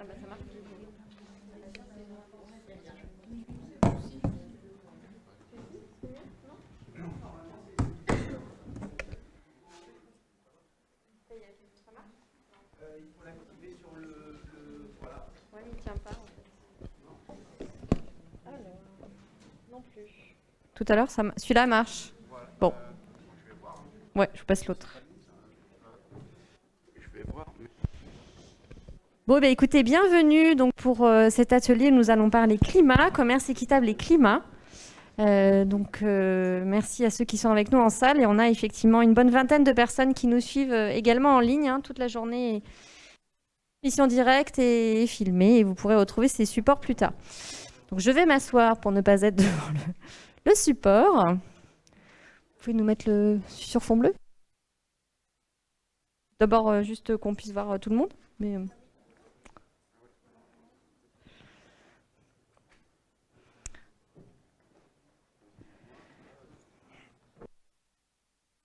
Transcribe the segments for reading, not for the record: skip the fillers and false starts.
bah, ça marche. Il faut l'activer sur voilà. Ouais, il ne tient pas. Alors, non plus. Tout à l'heure, celui-là marche. Voilà. Bon. Je vais voir. Ouais, je vous passe l'autre. Je vais voir. Bon, bah, écoutez, bienvenue donc, pour cet atelier. Nous allons parler climat, commerce équitable et climat. Merci à ceux qui sont avec nous en salle. Et on a effectivement une bonne vingtaine de personnes qui nous suivent également en ligne toute la journée. Émission directe et filmée. Et vous pourrez retrouver ces supports plus tard. Donc, je vais m'asseoir pour ne pas être devant le support. Vous pouvez nous mettre sur fond bleu? D'abord, juste qu'on puisse voir tout le monde. Mais,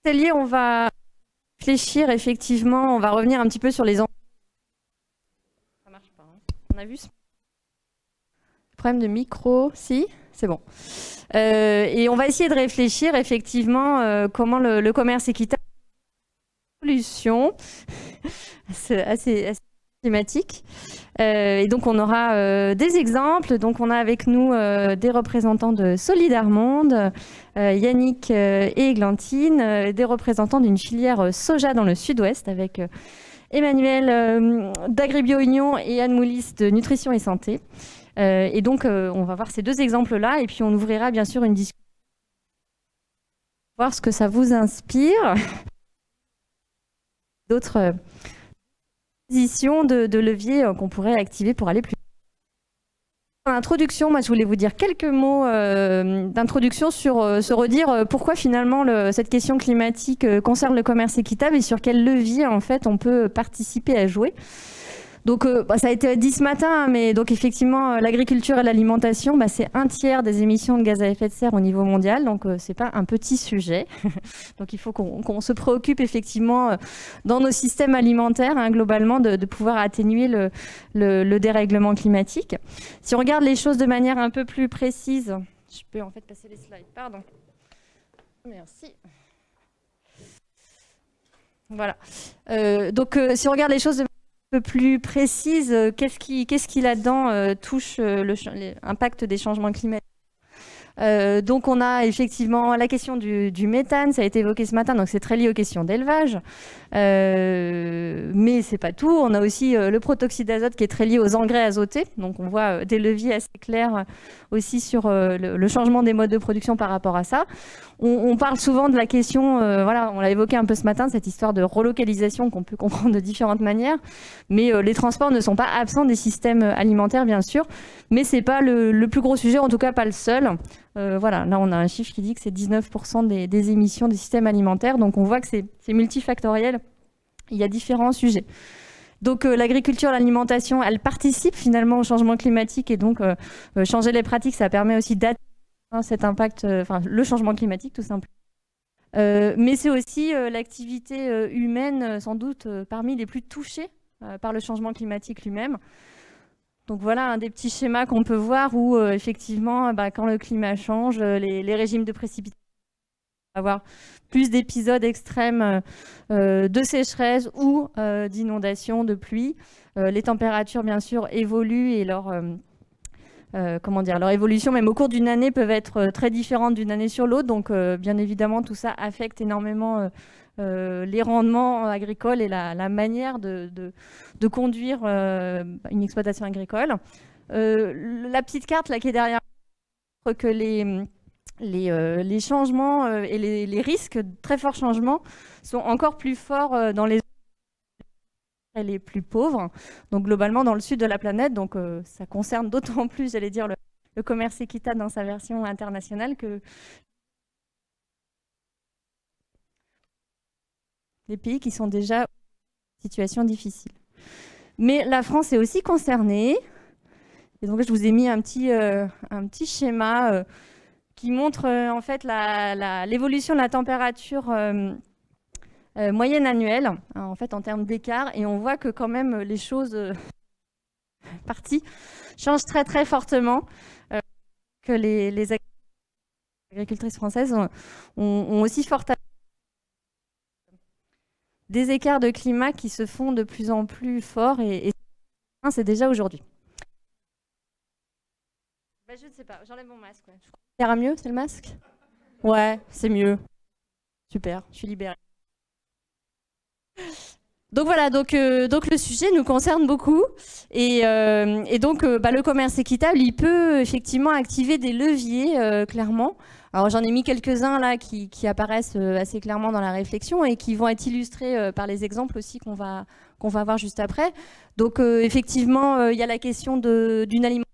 atelier, on va réfléchir effectivement, on va revenir un petit peu sur les enjeux. Ça marche pas, hein. On a vu ce problème de micro, si, c'est bon. Et on va essayer de réfléchir effectivement comment le commerce équitable solution assez thématique. Et donc on aura des exemples. Donc on a avec nous des représentants de Solidarmonde, Yannick et Églantine, des représentants d'une filière soja dans le sud-ouest avec Emmanuel d'Agribio Union et Anne Moulis de Nutrition et Santé. Et donc on va voir ces deux exemples-là et puis on ouvrira bien sûr une discussion pour voir ce que ça vous inspire. D'autres positions de levier qu'on pourrait activer pour aller plus loin. En introduction, moi je voulais vous dire quelques mots d'introduction sur se redire pourquoi finalement cette question climatique concerne le commerce équitable et sur quel levier en fait on peut participer à jouer. Donc ça a été dit ce matin, mais donc effectivement l'agriculture et l'alimentation, c'est un tiers des émissions de gaz à effet de serre au niveau mondial, donc c'est pas un petit sujet. Donc il faut qu'on se préoccupe effectivement dans nos systèmes alimentaires, globalement, de pouvoir atténuer le dérèglement climatique. Si on regarde les choses de manière un peu plus précise, je peux en fait passer les slides, pardon. Merci. Voilà. Donc si on regarde les choses de peu plus précise, qu'est-ce qui là-dedans touche l'impact des changements climatiques. Donc on a effectivement la question du méthane, ça a été évoqué ce matin, donc c'est très lié aux questions d'élevage. Mais c'est pas tout, on a aussi le protoxyde d'azote qui est très lié aux engrais azotés, donc on voit des leviers assez clairs aussi sur le changement des modes de production par rapport à ça. On parle souvent de la question, voilà, on l'a évoqué un peu ce matin, cette histoire de relocalisation qu'on peut comprendre de différentes manières, mais les transports ne sont pas absents des systèmes alimentaires bien sûr, mais c'est pas le plus gros sujet, en tout cas pas le seul. Voilà, là on a un chiffre qui dit que c'est 19% des émissions des systèmes alimentaires, donc on voit que c'est multifactoriel, il y a différents sujets. Donc l'agriculture, l'alimentation, elle participe finalement au changement climatique et donc changer les pratiques, ça permet aussi d'atteindre cet impact, le changement climatique tout simplement. Mais c'est aussi l'activité humaine sans doute parmi les plus touchées par le changement climatique lui-même. Donc voilà un des petits schémas qu'on peut voir où effectivement quand le climat change, les régimes de précipitation vont avoir plus d'épisodes extrêmes de sécheresse ou d'inondations, de pluie. Les températures bien sûr évoluent et leur évolution même au cours d'une année peuvent être très différentes d'une année sur l'autre. Donc bien évidemment tout ça affecte énormément les rendements agricoles et la manière de conduire une exploitation agricole. La petite carte là qui est derrière montre que les changements et les risques de très forts changements sont encore plus forts dans les les plus pauvres, donc globalement dans le sud de la planète, donc ça concerne d'autant plus, j'allais dire, le commerce équitable dans sa version internationale que les pays qui sont déjà en situation difficile. Mais la France est aussi concernée, et donc je vous ai mis un petit schéma qui montre en fait l'évolution de la température moyenne annuelle, en fait en termes d'écart, et on voit que quand même les choses partie, change très très fortement, que les agricultrices françaises ont aussi fort des écarts de climat qui se font de plus en plus forts et c'est déjà aujourd'hui. Bah, je ne sais pas, j'enlève mon masque. Ouais. Ça ira mieux, c'est le masque? Ouais, c'est mieux. Super, je suis libérée. Donc voilà, donc le sujet nous concerne beaucoup et donc le commerce équitable, il peut effectivement activer des leviers clairement. Alors j'en ai mis quelques-uns là qui apparaissent assez clairement dans la réflexion et qui vont être illustrés par les exemples aussi qu'on va voir juste après. Donc effectivement, il y a la question d'une alimentation.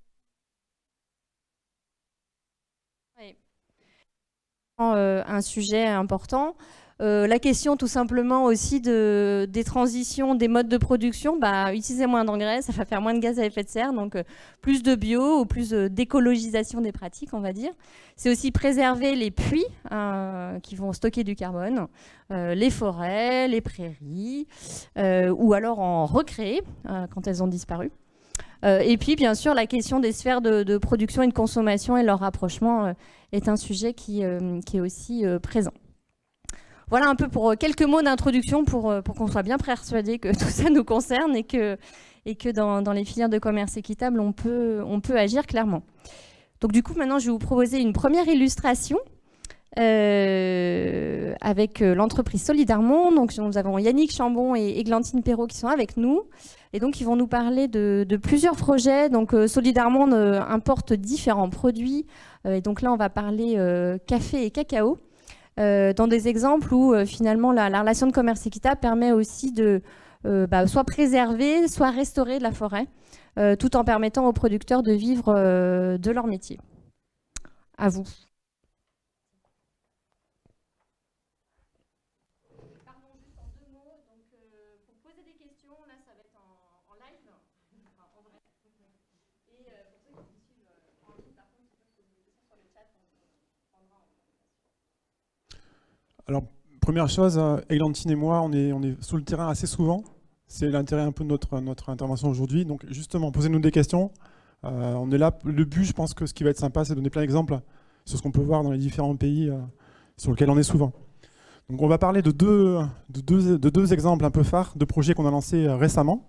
Un sujet important. La question tout simplement aussi des transitions, des modes de production, utiliser moins d'engrais, ça va faire moins de gaz à effet de serre, donc plus de bio ou plus d'écologisation des pratiques, on va dire. C'est aussi préserver les puits qui vont stocker du carbone, les forêts, les prairies, ou alors en recréer quand elles ont disparu. Et puis, bien sûr, la question des sphères de production et de consommation et leur rapprochement est un sujet qui est aussi présent. Voilà un peu pour quelques mots d'introduction pour qu'on soit bien persuadé que tout ça nous concerne et que dans les filières de commerce équitable, on peut agir clairement. Donc du coup, maintenant, je vais vous proposer une première illustration avec l'entreprise Solidarmont. Donc nous avons Yannick Chambon et Églantine Perrault qui sont avec nous. Et donc, ils vont nous parler de plusieurs projets. Donc, Solidarmont importe différents produits. Et donc là, on va parler café et cacao. Dans des exemples où finalement la relation de commerce équitable permet aussi de soit préserver, soit restaurer de la forêt, tout en permettant aux producteurs de vivre de leur métier. À vous. Pardon, juste en 2 mots. Donc, pour poser des questions, là, ça va être en live, enfin, en vrai. Et pour ceux qui suivent en ligne, par contre, ils peuvent poser des questions sur le chat. Alors, première chose, Églantine et moi, on est sous le terrain assez souvent. C'est l'intérêt un peu de notre intervention aujourd'hui. Donc, justement, posez-nous des questions. On est là. Le but, je pense que ce qui va être sympa, c'est de donner plein d'exemples sur ce qu'on peut voir dans les différents pays sur lesquels on est souvent. Donc, on va parler de deux exemples un peu phares de projets qu'on a lancés récemment.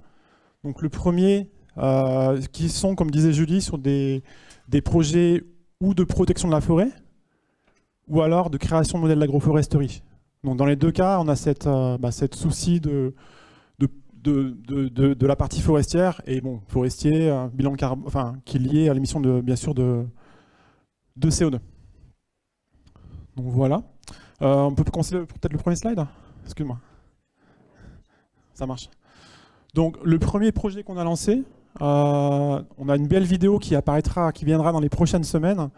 Donc, le premier, qui sont, comme disait Julie, sur des projets ou de protection de la forêt, ou alors de création de modèles d'agroforesterie. Donc dans les deux cas, on a cette souci de la partie forestière et bon, forestier, bilan carbone, enfin, qui est lié à l'émission bien sûr de CO2. Donc voilà. On peut commencer peut-être le premier slide. Excuse-moi. Ça marche. Donc le premier projet qu'on a lancé, on a une belle vidéo qui viendra dans les prochaines semaines.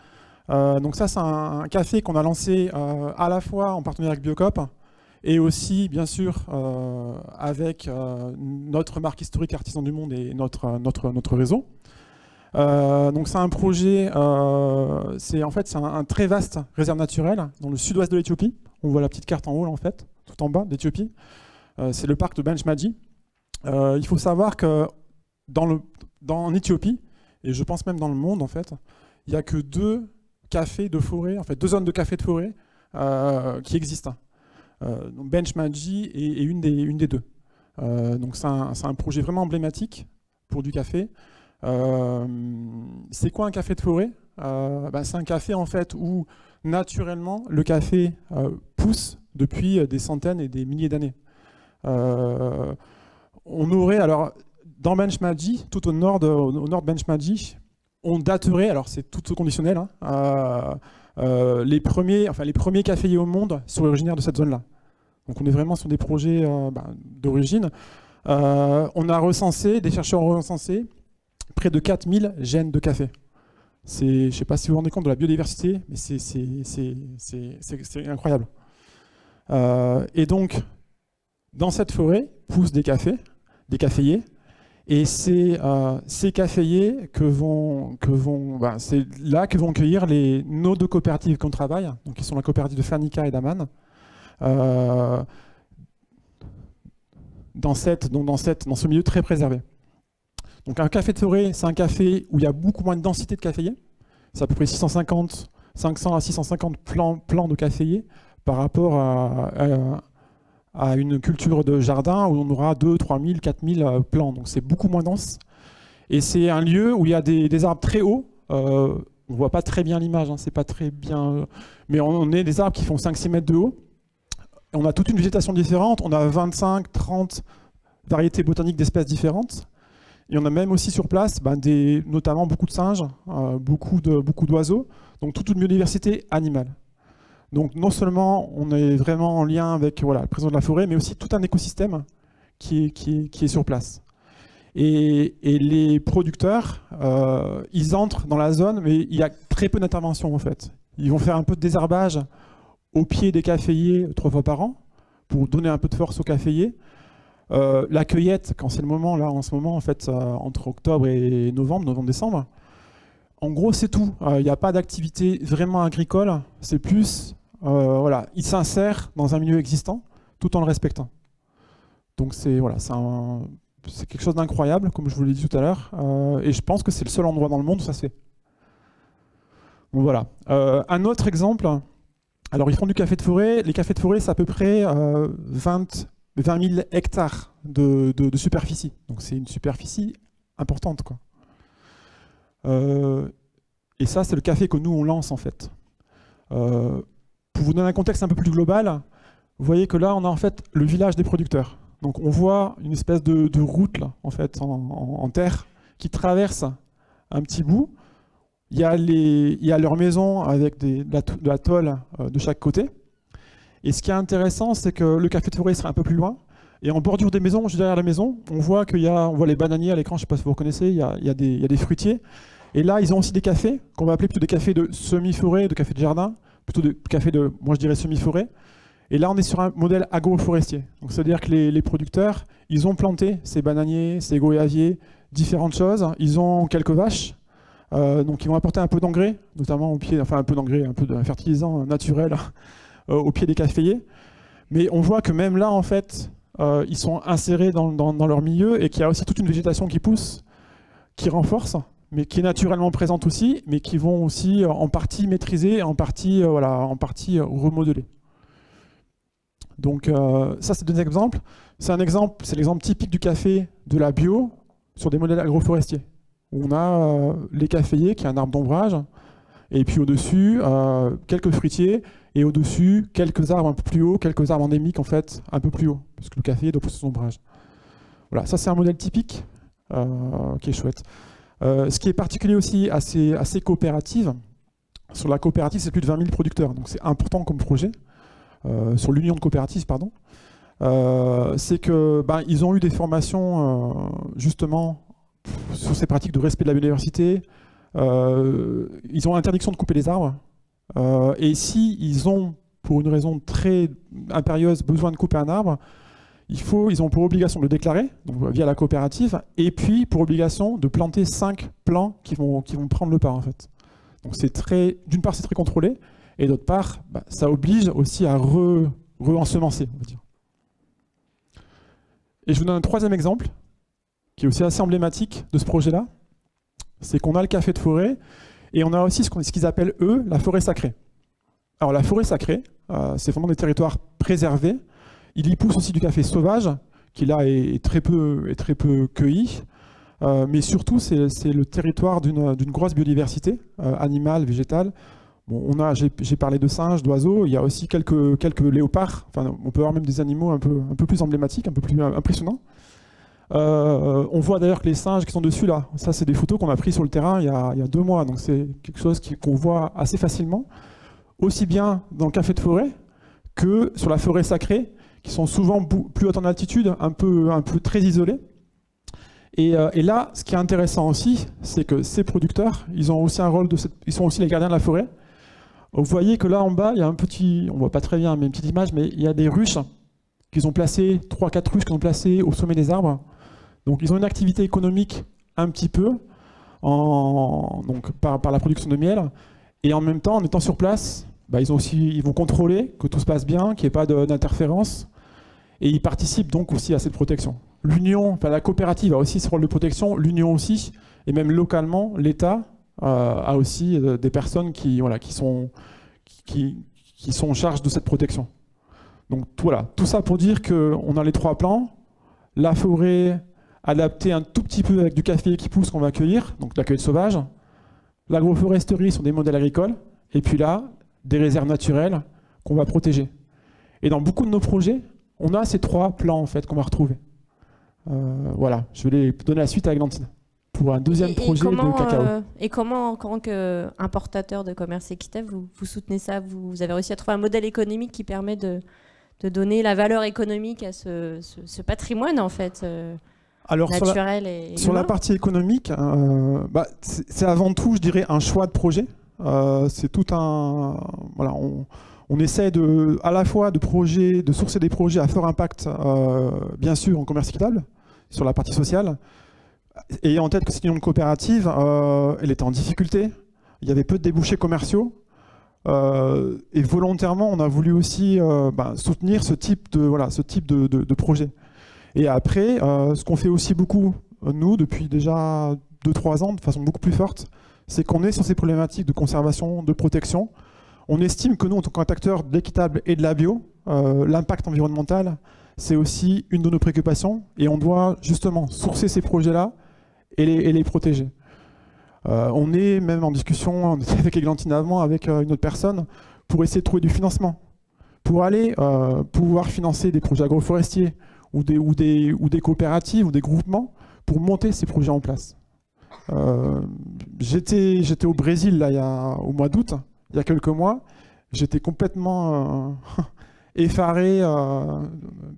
Donc ça, c'est un café qu'on a lancé à la fois en partenariat avec Biocoop et aussi, bien sûr, avec notre marque historique Artisans du Monde et notre réseau. Donc c'est un projet, c'est un très vaste réserve naturelle dans le sud-ouest de l'Éthiopie. On voit la petite carte en haut, là, en fait, tout en bas d'Éthiopie. C'est le parc de Benchmaji. Il faut savoir que en Éthiopie, et je pense même dans le monde, en fait, il n'y a que 2 cafés de forêt, en fait 2 zones de café de forêt qui existent. Donc Benchmaji est une des 2. Donc c'est un projet vraiment emblématique pour du café. C'est quoi un café de forêt? C'est un café en fait où naturellement le café pousse depuis des centaines et des milliers d'années. On aurait alors dans Benchmaji, tout au nord de Benchmaji, on daterait, alors c'est tout conditionnel, les premiers caféiers au monde sont originaires de cette zone-là. Donc on est vraiment sur des projets d'origine. On a recensé, des chercheurs ont recensé près de 4000 gènes de café. Je ne sais pas si vous vous rendez compte de la biodiversité, mais c'est incroyable. Et donc, dans cette forêt poussent des caféiers. Et c'est ces caféiers c'est là que vont cueillir nos 2 coopératives qu'on travaille, donc qui sont la coopérative de Fernica et d'Aman. Dans ce milieu très préservé. Donc un café de forêt, c'est un café où il y a beaucoup moins de densité de caféiers. C'est à peu près 500 à 650 plants de caféiers par rapport à une culture de jardin où on aura 2, 3 000, 4 000 plants. Donc c'est beaucoup moins dense. Et c'est un lieu où il y a des arbres très hauts. On ne voit pas très bien l'image, hein, c'est pas très bien. Mais on est des arbres qui font 5-6 mètres de haut. On a toute une végétation différente. On a 25, 30 variétés botaniques d'espèces différentes. Et on a même aussi sur place, notamment beaucoup de singes, beaucoup d'oiseaux. Donc toute une biodiversité animale. Donc non seulement on est vraiment en lien avec la présence de la forêt, mais aussi tout un écosystème qui est sur place. Et les producteurs, ils entrent dans la zone, mais il y a très peu d'intervention en fait. Ils vont faire un peu de désherbage au pied des caféiers 3 fois par an, pour donner un peu de force aux caféiers. La cueillette, quand c'est le moment, là en ce moment, en fait, entre octobre et novembre-décembre, en gros c'est tout. Il n'y a pas d'activité vraiment agricole, c'est plus, ils s'insèrent dans un milieu existant, tout en le respectant. Donc c'est quelque chose d'incroyable, comme je vous l'ai dit tout à l'heure, et je pense que c'est le seul endroit dans le monde où ça se fait. Donc voilà. Un autre exemple, alors ils font du café de forêt. Les cafés de forêt, c'est à peu près 20 000 hectares de superficie. Donc c'est une superficie importante, quoi. Et ça, c'est le café que nous, on lance en fait. Pour vous donner un contexte un peu plus global, vous voyez que là, on a en fait le village des producteurs. Donc on voit une espèce de route là, en fait, en terre qui traverse un petit bout. Il y a leur maison avec de la tôle de chaque côté. Et ce qui est intéressant, c'est que le café de forêt sera un peu plus loin. Et en bordure des maisons, juste derrière la maison, on voit les bananiers à l'écran, je ne sais pas si vous reconnaissez, il y a des fruitiers. Et là, ils ont aussi des cafés, qu'on va appeler plutôt des cafés de semi-forêt, de café de jardin, plutôt de cafés de, moi je dirais semi-forêt. Et là, on est sur un modèle agroforestier. Donc, c'est-à-dire que les producteurs, ils ont planté ces bananiers, ces goyaviers, différentes choses. Ils ont quelques vaches. Donc, ils vont apporter un peu d'engrais, notamment au pied, enfin un peu d'engrais, un peu de fertilisant naturel au pied des caféiers. Mais on voit que même là, en fait, ils sont insérés dans leur milieu et qu'il y a aussi toute une végétation qui pousse, qui renforce, mais qui est naturellement présente aussi, mais qui vont aussi en partie maîtriser, en partie remodeler. Donc ça, c'est deux exemples. C'est l'exemple typique du café de la bio sur des modèles agroforestiers. Où on a les caféiers, qui est un arbre d'ombrage, et puis au-dessus, quelques fruitiers, et au-dessus, quelques arbres un peu plus hauts, quelques arbres endémiques, en fait, un peu plus haut, parce que le caféier doit pousser son ombrage. Voilà, ça c'est un modèle typique, qui est chouette. Ce qui est particulier aussi assez coopérative, sur la coopérative, c'est plus de 20 000 producteurs, donc c'est important comme projet. Sur l'union de coopératives, pardon, c'est que ils ont eu des formations justement sur ces pratiques de respect de la biodiversité. Ils ont interdiction de couper les arbres. Et si ils ont, pour une raison très impérieuse, besoin de couper un arbre, ils ont pour obligation de le déclarer, donc via la coopérative, et puis pour obligation de planter 5 plants qui vont prendre le pas en fait. Donc d'une part c'est très contrôlé, et d'autre part, ça oblige aussi à re-ensemencer, on va dire. Et je vous donne un troisième exemple, qui est aussi assez emblématique de ce projet-là. C'est qu'on a le café de forêt, et on a aussi ce qu'ils appellent, eux, la forêt sacrée. Alors la forêt sacrée, c'est vraiment des territoires préservés. Il y pousse aussi du café sauvage, qui là est très peu cueilli. Mais surtout, c'est le territoire d'une grosse biodiversité, animale, végétale. Bon, j'ai parlé de singes, d'oiseaux, il y a aussi quelques léopards, enfin, on peut avoir même des animaux un peu plus emblématiques, un peu plus impressionnants. On voit d'ailleurs que les singes qui sont dessus là, ça c'est des photos qu'on a prises sur le terrain il y a 2 mois, donc c'est quelque chose qu'on voit assez facilement, aussi bien dans le café de forêt que sur la forêt sacrée, qui sont souvent plus hautes en altitude, un peu très isolés. Et là, ce qui est intéressant aussi, c'est que ces producteurs, ils ont aussi un rôle ils sont aussi les gardiens de la forêt. Vous voyez que là en bas, il y a on voit pas très bien, mais une petite image, mais il y a des ruches qu'ils ont placées, 3-4 ruches qu'ils ont placées au sommet des arbres. Donc ils ont une activité économique un petit peu par la production de miel, et en même temps, en étant sur place, ils vont contrôler que tout se passe bien, qu'il n'y ait pas d'interférence. et ils participent donc aussi à cette protection. L'Union, enfin la coopérative a aussi ce rôle de protection, l'Union aussi, et même localement, l'État a aussi des personnes qui sont en charge de cette protection. Donc voilà, tout ça pour dire qu'on a les 3 plans, la forêt adaptée un tout petit peu avec du café qui pousse qu'on va accueillir, donc l'accueil sauvage, l'agroforesterie sur des modèles agricoles, et puis là, des réserves naturelles qu'on va protéger. Et dans beaucoup de nos projets, on a ces 3 plans en fait qu'on va retrouver. Voilà, je vais les donner la suite à Eglantine pour un deuxième projet de cacao. Et comment, en tant qu'importateur de commerce équitable, vous soutenez ça? Vous avez réussi à trouver un modèle économique qui permet de donner la valeur économique à ce patrimoine en fait Alors, naturel et sur la partie économique, c'est avant tout, je dirais, un choix de projet. C'est tout un... Voilà, on essaie à la fois de sourcer des projets à fort impact, bien sûr, en commerce équitable, sur la partie sociale. Et en tête que cette union de coopérative, elle était en difficulté. Il y avait peu de débouchés commerciaux. Et volontairement, on a voulu aussi soutenir ce type de projet. Et après, ce qu'on fait aussi beaucoup, nous, depuis déjà 2-3 ans, de façon beaucoup plus forte, c'est qu'on est sur ces problématiques de conservation, de protection. On estime que nous, en tant qu'acteurs de l'équitable et de la bio, l'impact environnemental, c'est aussi une de nos préoccupations. Et on doit justement sourcer ces projets-là et les protéger. On est même en discussion avec Eglantine avant, avec une autre personne, pour essayer de trouver du financement, pour aller pouvoir financer des projets agroforestiers ou des coopératives ou des groupements pour monter ces projets en place. J'étais au Brésil là, au mois d'août, il y a quelques mois. J'étais complètement effaré,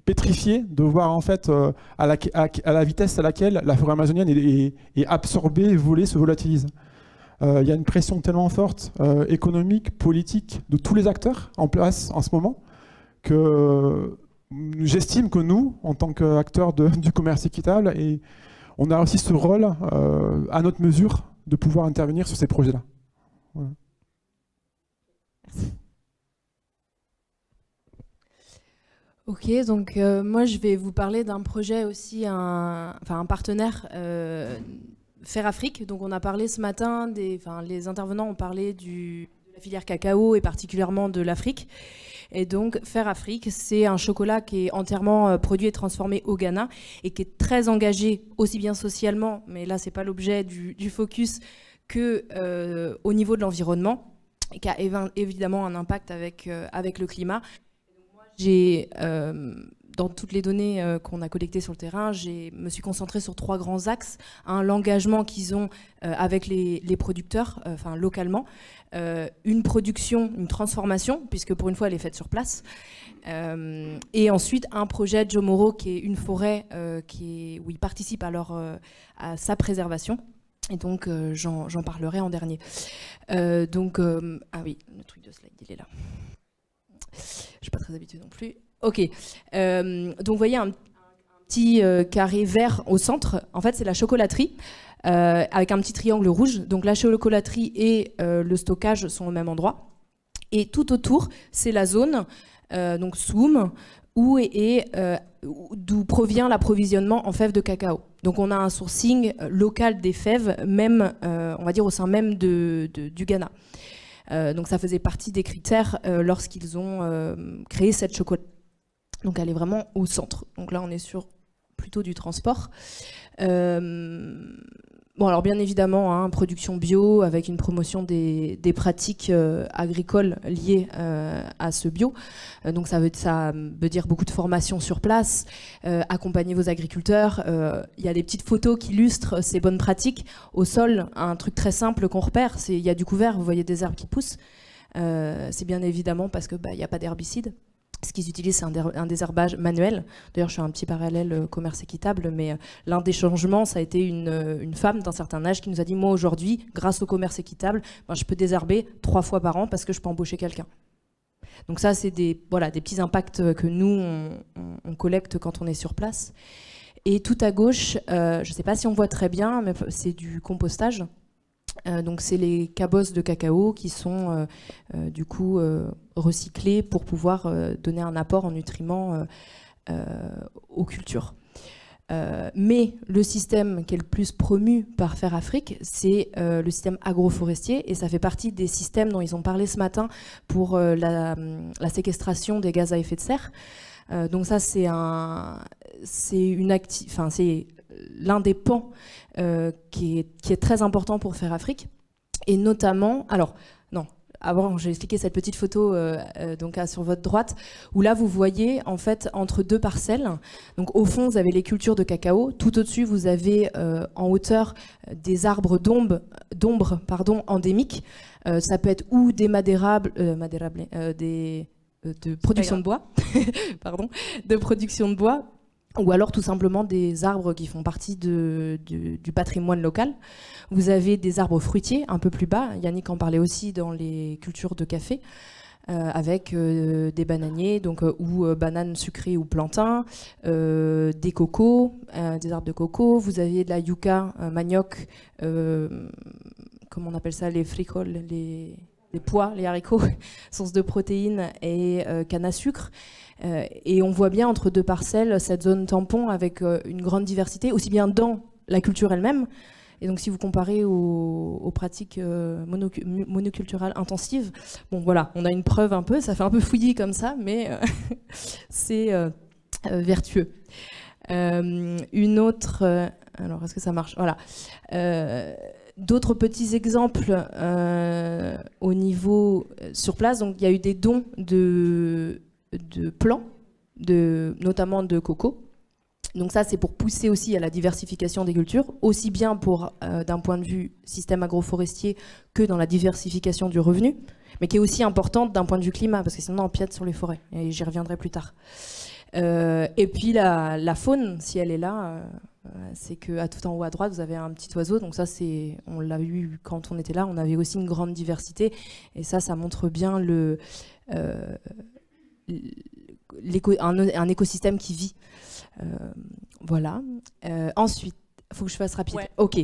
pétrifié de voir en fait à la vitesse à laquelle la forêt amazonienne est absorbée, volée, se volatilise. Il y a une pression tellement forte, économique, politique, de tous les acteurs en place en ce moment, que j'estime que nous, en tant qu'acteurs du commerce équitable, on a aussi ce rôle à notre mesure de pouvoir intervenir sur ces projets-là. Voilà. Merci. Ok, donc moi je vais vous parler d'un projet aussi, un partenaire, FairAfrique. Donc on a parlé ce matin, les intervenants ont parlé de la filière cacao et particulièrement de l'Afrique. Et donc FairAfrique, c'est un chocolat qui est entièrement produit et transformé au Ghana et qui est très engagé aussi bien socialement, mais là c'est pas l'objet du focus, que au niveau de l'environnement, et qui a évidemment un impact avec le climat. J'ai, dans toutes les données qu'on a collectées sur le terrain, me suis concentrée sur 3 grands axes. L'engagement qu'ils ont avec les producteurs, localement. Une production, une transformation, puisque pour une fois elle est faite sur place. Et ensuite un projet Jomoro, qui est une forêt où ils participent à sa préservation. Et donc j'en parlerai en dernier. Ah oui, le truc de slide, il est là. Je ne suis pas très habituée non plus. Ok. Donc vous voyez un petit carré vert au centre. En fait, c'est la chocolaterie avec un petit triangle rouge. Donc la chocolaterie et le stockage sont au même endroit. Et tout autour, c'est la zone, donc Soum, d'où provient l'approvisionnement en fèves de cacao. Donc on a un sourcing local des fèves, même, on va dire, au sein même du Ghana. Donc ça faisait partie des critères lorsqu'ils ont créé cette chocolat. Donc elle est vraiment au centre. Donc là on est sur plutôt du transport. Bon alors bien évidemment, production bio avec une promotion des pratiques agricoles liées à ce bio. Donc ça veut dire beaucoup de formation sur place, accompagner vos agriculteurs. Il y a des petites photos qui illustrent ces bonnes pratiques. Au sol, un truc très simple qu'on repère, il y a du couvert, vous voyez des herbes qui poussent. C'est bien évidemment parce que il n'y a pas d'herbicide. Ce qu'ils utilisent, c'est un désherbage manuel. D'ailleurs, je fais un petit parallèle commerce équitable, mais l'un des changements, ça a été une femme d'un certain âge qui nous a dit « Moi, aujourd'hui, grâce au commerce équitable, je peux désherber 3 fois par an parce que je peux embaucher quelqu'un. » Donc ça, c'est des petits impacts que nous, on collecte quand on est sur place. Et tout à gauche, je ne sais pas si on voit très bien, mais c'est du compostage. Donc c'est les cabosses de cacao qui sont du coup recyclés pour pouvoir donner un apport en nutriments aux cultures. Mais le système qui est le plus promu par Faire Afrique, c'est le système agroforestier, et ça fait partie des systèmes dont ils ont parlé ce matin pour la séquestration des gaz à effet de serre. Donc ça, c'est l'un des pans qui est très important pour Faire Afrique, et notamment, alors non. Avant, j'ai expliqué cette petite photo donc sur votre droite, où là vous voyez en fait entre deux parcelles. Donc au fond, vous avez les cultures de cacao. Tout au-dessus, vous avez en hauteur des arbres d'ombre endémiques. Ça peut être ou des de production de bois, pardon, de production de bois, ou alors tout simplement des arbres qui font partie du patrimoine local. Vous avez des arbres fruitiers un peu plus bas, Yannick en parlait aussi dans les cultures de café, avec des bananiers, donc, ou bananes sucrées ou plantains, des cocos, des arbres de coco. Vous avez de la yucca, manioc, comment on appelle ça, les frijoles, les pois, les haricots, source de protéines, et canne à sucre. Et on voit bien entre deux parcelles cette zone tampon avec une grande diversité, aussi bien dans la culture elle-même. Et donc si vous comparez aux pratiques monoculturales intensives, bon voilà, on a une preuve un peu, ça fait un peu fouillis comme ça, mais c'est vertueux. Une autre... alors est-ce que ça marche? Voilà. D'autres petits exemples au niveau sur place. Donc il y a eu des dons de plants, notamment de coco. Donc ça, c'est pour pousser aussi à la diversification des cultures, aussi bien d'un point de vue système agroforestier que dans la diversification du revenu, mais qui est aussi importante d'un point de vue climat, parce que sinon on empiète sur les forêts, et j'y reviendrai plus tard. Et puis la faune, si elle est là, c'est qu'à tout en haut à droite, vous avez un petit oiseau, donc ça, on l'a eu quand on était là, on avait aussi une grande diversité, et ça montre bien un écosystème qui vit. Voilà. Ensuite, il faut que je fasse rapide. Ouais. Ok.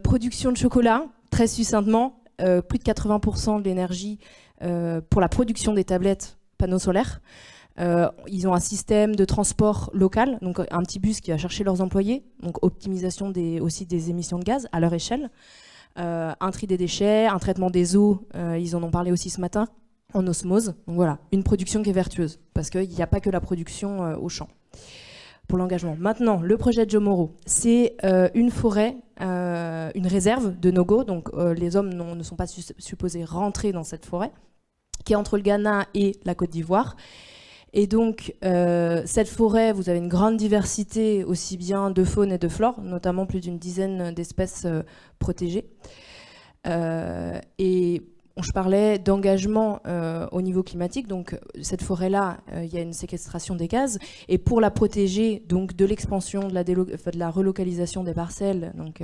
Production de chocolat, très succinctement, plus de 80% de l'énergie pour la production des tablettes panneaux solaires. Ils ont un système de transport local, donc un petit bus qui va chercher leurs employés, donc optimisation aussi des émissions de gaz à leur échelle. Un tri des déchets, un traitement des eaux, ils en ont parlé aussi ce matin, en osmose. Donc voilà, une production qui est vertueuse, parce qu'il n'y a pas que la production au champ pour l'engagement. Maintenant, le projet de Jomoro, c'est une forêt, une réserve de no-go, donc les hommes ne sont pas supposés rentrer dans cette forêt, qui est entre le Ghana et la Côte d'Ivoire. Et donc, cette forêt, vous avez une grande diversité aussi bien de faune et de flore, notamment plus d'une dizaine d'espèces protégées. Et je parlais d'engagement au niveau climatique. Donc, cette forêt-là, il y a une séquestration des gaz. Et pour la protéger donc, de l'expansion, de la relocalisation des parcelles, donc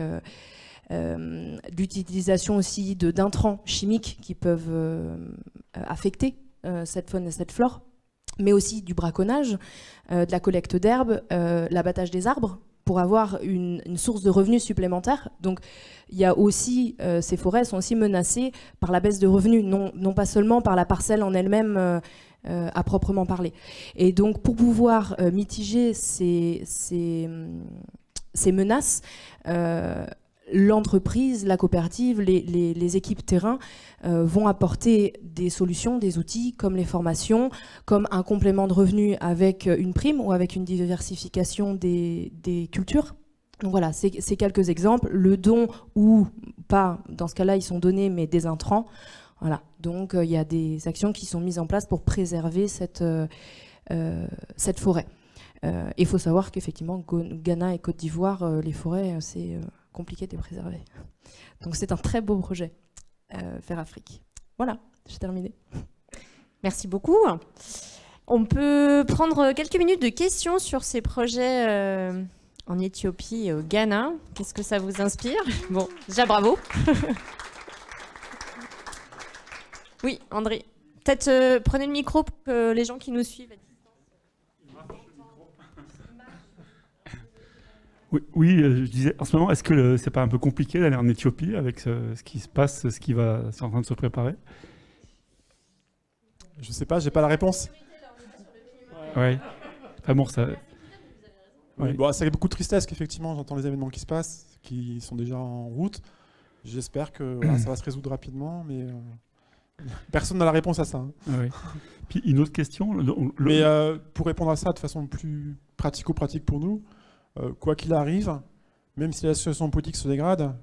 l'utilisation aussi d'intrants chimiques qui peuvent affecter cette faune et cette flore, mais aussi du braconnage, de la collecte d'herbes, l'abattage des arbres, pour avoir une source de revenus supplémentaire. Donc il y a aussi, ces forêts sont aussi menacées par la baisse de revenus, non pas seulement par la parcelle en elle-même à proprement parler. Et donc pour pouvoir mitiger ces menaces, l'entreprise, la coopérative, les équipes terrain vont apporter des solutions, des outils comme les formations, comme un complément de revenus avec une prime ou avec une diversification des cultures. Donc voilà, c'est quelques exemples. Le don ou pas, dans ce cas-là, ils sont donnés, mais des intrants. Voilà. Donc il y a des actions qui sont mises en place pour préserver cette forêt. Il faut savoir qu'effectivement, Ghana et Côte d'Ivoire, les forêts, c'est compliqué de les préserver. Donc c'est un très beau projet, Faire Afrique. Voilà, j'ai terminé. Merci beaucoup. On peut prendre quelques minutes de questions sur ces projets en Éthiopie et au Ghana. Qu'est-ce que ça vous inspire? Bon, déjà bravo. Oui, André. Peut-être prenez le micro pour que les gens qui nous suivent. Oui, je disais, en ce moment, est-ce que c'est pas un peu compliqué d'aller en Éthiopie avec ce qui se passe, c'est en train de se préparer? Je sais pas, j'ai pas la réponse. Ouais. Enfin bon, ça... Oui, Oui. bon, c'est avec beaucoup de tristesse qu'effectivement j'entends les événements qui se passent, qui sont déjà en route. J'espère que voilà, ça va se résoudre rapidement, mais personne n'a la réponse à ça, hein. Oui. Puis une autre question. Mais pour répondre à ça de façon plus pratico-pratique pour nous, quoi qu'il arrive, même si la situation politique se dégrade,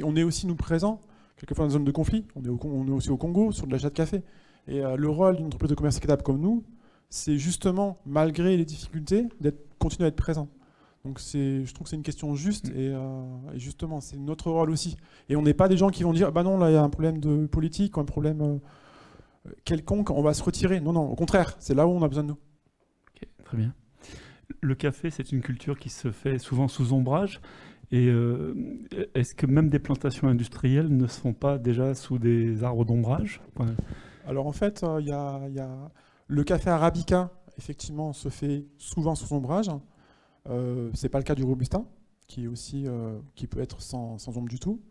on est aussi nous présents, quelquefois dans une zone de conflit. On est aussi au Congo, sur de l'achat de café. Et le rôle d'une entreprise de commerce équitable comme nous, c'est justement, malgré les difficultés, continuer à être présent. Donc je trouve que c'est une question juste et justement, c'est notre rôle aussi. Et on n'est pas des gens qui vont dire, bah non, là il y a un problème de politique, ou un problème quelconque, on va se retirer. Non, non, au contraire, c'est là où on a besoin de nous. Ok, très bien. Le café, c'est une culture qui se fait souvent sous ombrage. Et est-ce que même des plantations industrielles ne sont pas déjà sous des arbres d'ombrage? Ouais. Alors en fait, il y a le café arabica, effectivement, se fait souvent sous ombrage. C'est pas le cas du robusta, qui est aussi qui peut être sans ombre du tout.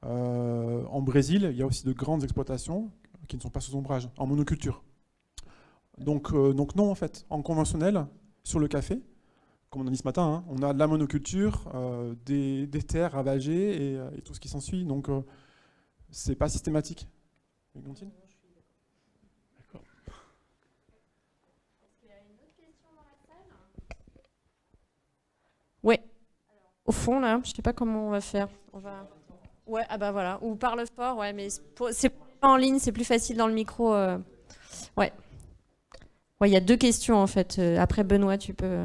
En Brésil, il y a aussi de grandes exploitations qui ne sont pas sous ombrage, en monoculture. Donc non, en fait, en conventionnel, sur le café, comme on a dit ce matin, hein, on a de la monoculture, des terres ravagées et tout ce qui s'ensuit. Donc c'est pas systématique. Églantine ? Ouais. Au fond, là, je sais pas comment on va faire. Ouais, ah bah voilà. Ou parle fort, ouais, mais c'est pas en ligne, c'est plus facile dans le micro. Ouais. Ouais, il y a deux questions en fait. Après, Benoît, tu peux.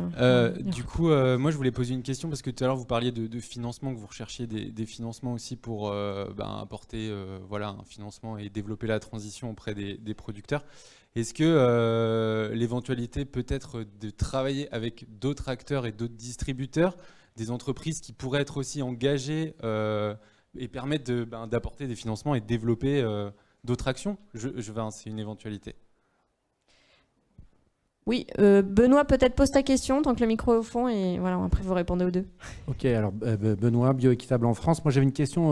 Du coup, moi, je voulais poser une question parce que tout à l'heure, vous parliez de financement, que vous recherchiez des financements aussi pour apporter voilà, un financement et développer la transition auprès des producteurs. Est-ce que l'éventualité peut être de travailler avec d'autres acteurs et d'autres distributeurs, des entreprises qui pourraient être aussi engagées et permettre d'apporter des financements et de développer d'autres actions? C'est une éventualité. Oui, Benoît, peut-être pose ta question tant que le micro est au fond et voilà, après vous répondez aux deux. Ok, alors Benoît, bioéquitable en France. Moi j'avais une question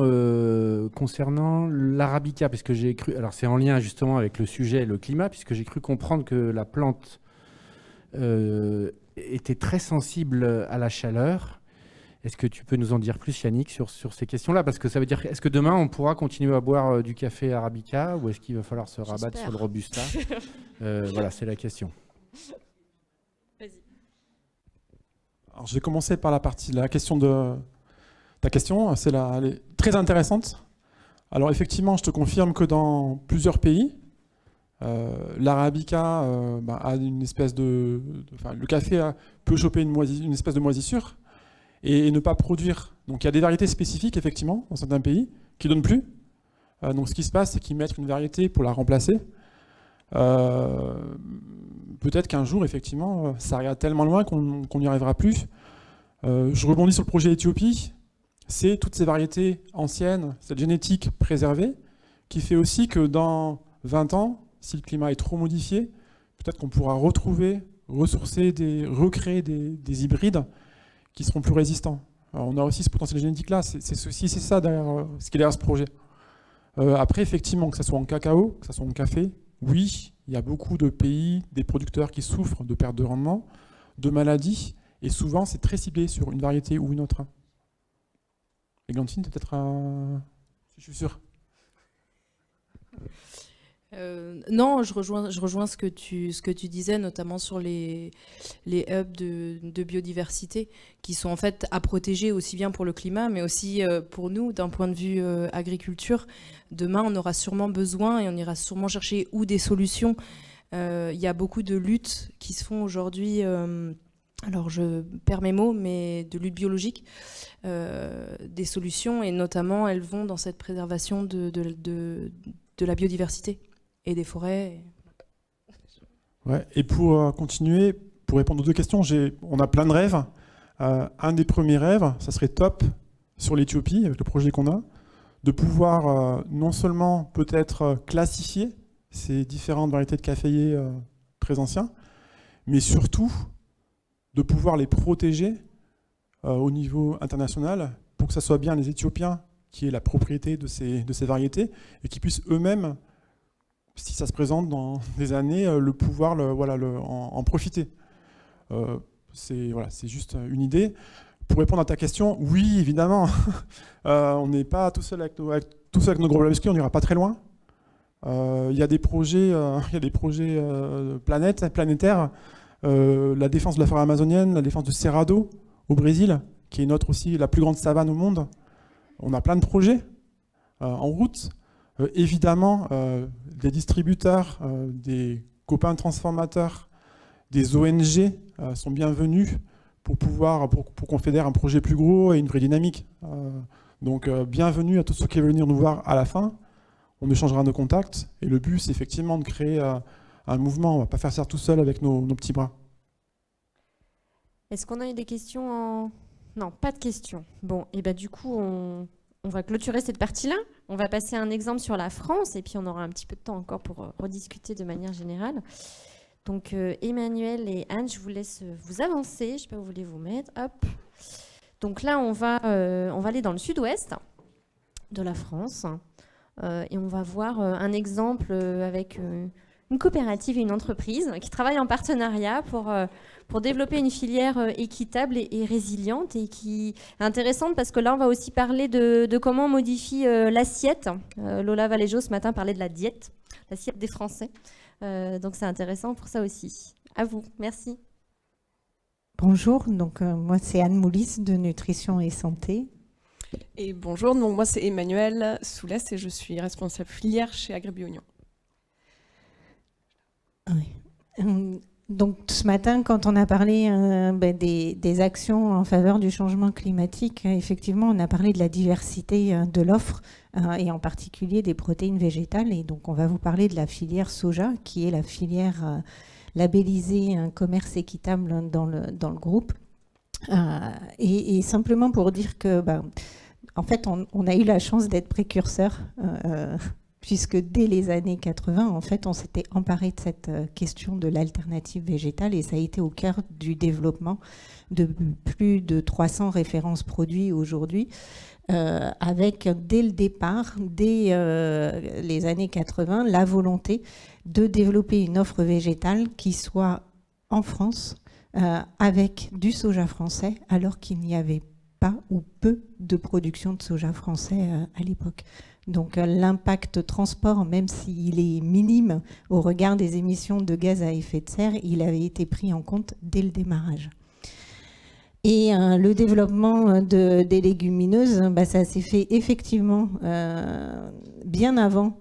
concernant l'arabica, puisque j'ai cru, alors c'est en lien justement avec le sujet, le climat, puisque j'ai cru comprendre que la plante était très sensible à la chaleur. Est-ce que tu peux nous en dire plus, Yannick, sur ces questions-là? Parce que ça veut dire, est-ce que demain on pourra continuer à boire du café arabica ou est-ce qu'il va falloir se rabattre sur le robusta? Voilà, c'est la question. Vas-y. Alors, je vais commencer par la question de ta question. Elle est très intéressante. Alors effectivement, je te confirme que dans plusieurs pays, l'arabica a une espèce le café peut choper une espèce de moisissure et ne pas produire. Donc il y a des variétés spécifiques effectivement dans certains pays qui ne donnent plus. Donc ce qui se passe, c'est qu'ils mettent une variété pour la remplacer. Peut-être qu'un jour, effectivement, ça ira tellement loin qu'on n'y arrivera plus. Je rebondis sur le projet Éthiopie. C'est toutes ces variétés anciennes, cette génétique préservée, qui fait aussi que dans 20 ans, si le climat est trop modifié, peut-être qu'on pourra retrouver, recréer des hybrides qui seront plus résistants. Alors, on a aussi ce potentiel génétique-là. C'est ça derrière, ce qui est derrière ce projet. Après, effectivement, que ce soit en cacao, que ce soit en café, oui, il y a beaucoup de pays, des producteurs qui souffrent de perte de rendement, de maladies, et souvent c'est très ciblé sur une variété ou une autre. Églantine, peut-être je suis sûr. Non, je rejoins ce que tu disais, notamment sur les hubs de biodiversité, qui sont en fait à protéger aussi bien pour le climat, mais aussi pour nous, d'un point de vue agriculture. Demain, on aura sûrement besoin et on ira sûrement chercher des solutions. Il y a beaucoup de luttes qui se font aujourd'hui, alors je perds mes mots, mais de lutte biologique, des solutions, et notamment elles vont dans cette préservation de la biodiversité et des forêts. Ouais, et pour continuer, pour répondre aux deux questions, on a plein de rêves. Un des premiers rêves, ça serait top sur l'Éthiopie, avec le projet qu'on a, de pouvoir non seulement peut-être classifier ces différentes variétés de caféiers très anciens, mais surtout de pouvoir les protéger au niveau international pour que ce soit bien les Éthiopiens qui aient la propriété de ces variétés et qui puissent eux-mêmes, si ça se présente dans des années, le pouvoir en profiter. C'est juste une idée. Pour répondre à ta question, oui, évidemment, on n'est pas tout seul avec nos gros muscles, on n'ira pas très loin. Il y a des projets, planétaires, la défense de la forêt amazonienne, la défense de Cerrado au Brésil, qui est aussi la plus grande savane au monde. On a plein de projets en route. Évidemment, des distributeurs, des copains transformateurs, des ONG sont bienvenus pour qu'on fédère un projet plus gros et une vraie dynamique. Donc bienvenue à tous ceux qui veulent venir nous voir à la fin. On échangera nos contacts. Et le but, c'est effectivement de créer un mouvement. On ne va pas faire ça tout seul avec nos petits bras. Est-ce qu'on a eu des questions Non, pas de questions. Bon, et ben du coup, on va clôturer cette partie-là. On va passer à un exemple sur la France et puis on aura un petit peu de temps encore pour rediscuter de manière générale. Donc Emmanuel et Anne, je vous laisse vous avancer. Je ne sais pas où vous voulez vous mettre. Hop. Donc là, on va aller dans le sud-ouest de la France et on va voir un exemple avec une coopérative et une entreprise qui travaillent en partenariat pour développer une filière équitable et résiliente et qui est intéressante parce que là, on va aussi parler de comment on modifie l'assiette. Lola Valéjo, ce matin, parlait de la diète, l'assiette des Français. Donc, c'est intéressant pour ça aussi. À vous. Merci. Bonjour, donc moi, c'est Anne Moulis de Nutrition et Santé. Et bonjour, donc moi, c'est Emmanuel Soulès et je suis responsable filière chez AgriBioUnion. Oui. Donc ce matin, quand on a parlé des actions en faveur du changement climatique, effectivement, on a parlé de la diversité de l'offre et en particulier des protéines végétales. Et donc on va vous parler de la filière soja, qui est la filière labellisée un commerce équitable dans le groupe. Et simplement pour dire que, en fait, on a eu la chance d'être précurseur. Puisque dès les années 80, en fait, on s'était emparé de cette question de l'alternative végétale et ça a été au cœur du développement de plus de 300 références produits aujourd'hui, avec dès le départ, dès les années 80, la volonté de développer une offre végétale qui soit en France, avec du soja français, alors qu'il n'y avait pas ou peu de production de soja français à l'époque. Donc l'impact transport, même s'il est minime au regard des émissions de gaz à effet de serre, il avait été pris en compte dès le démarrage. Et le développement des légumineuses, ça s'est fait effectivement bien avant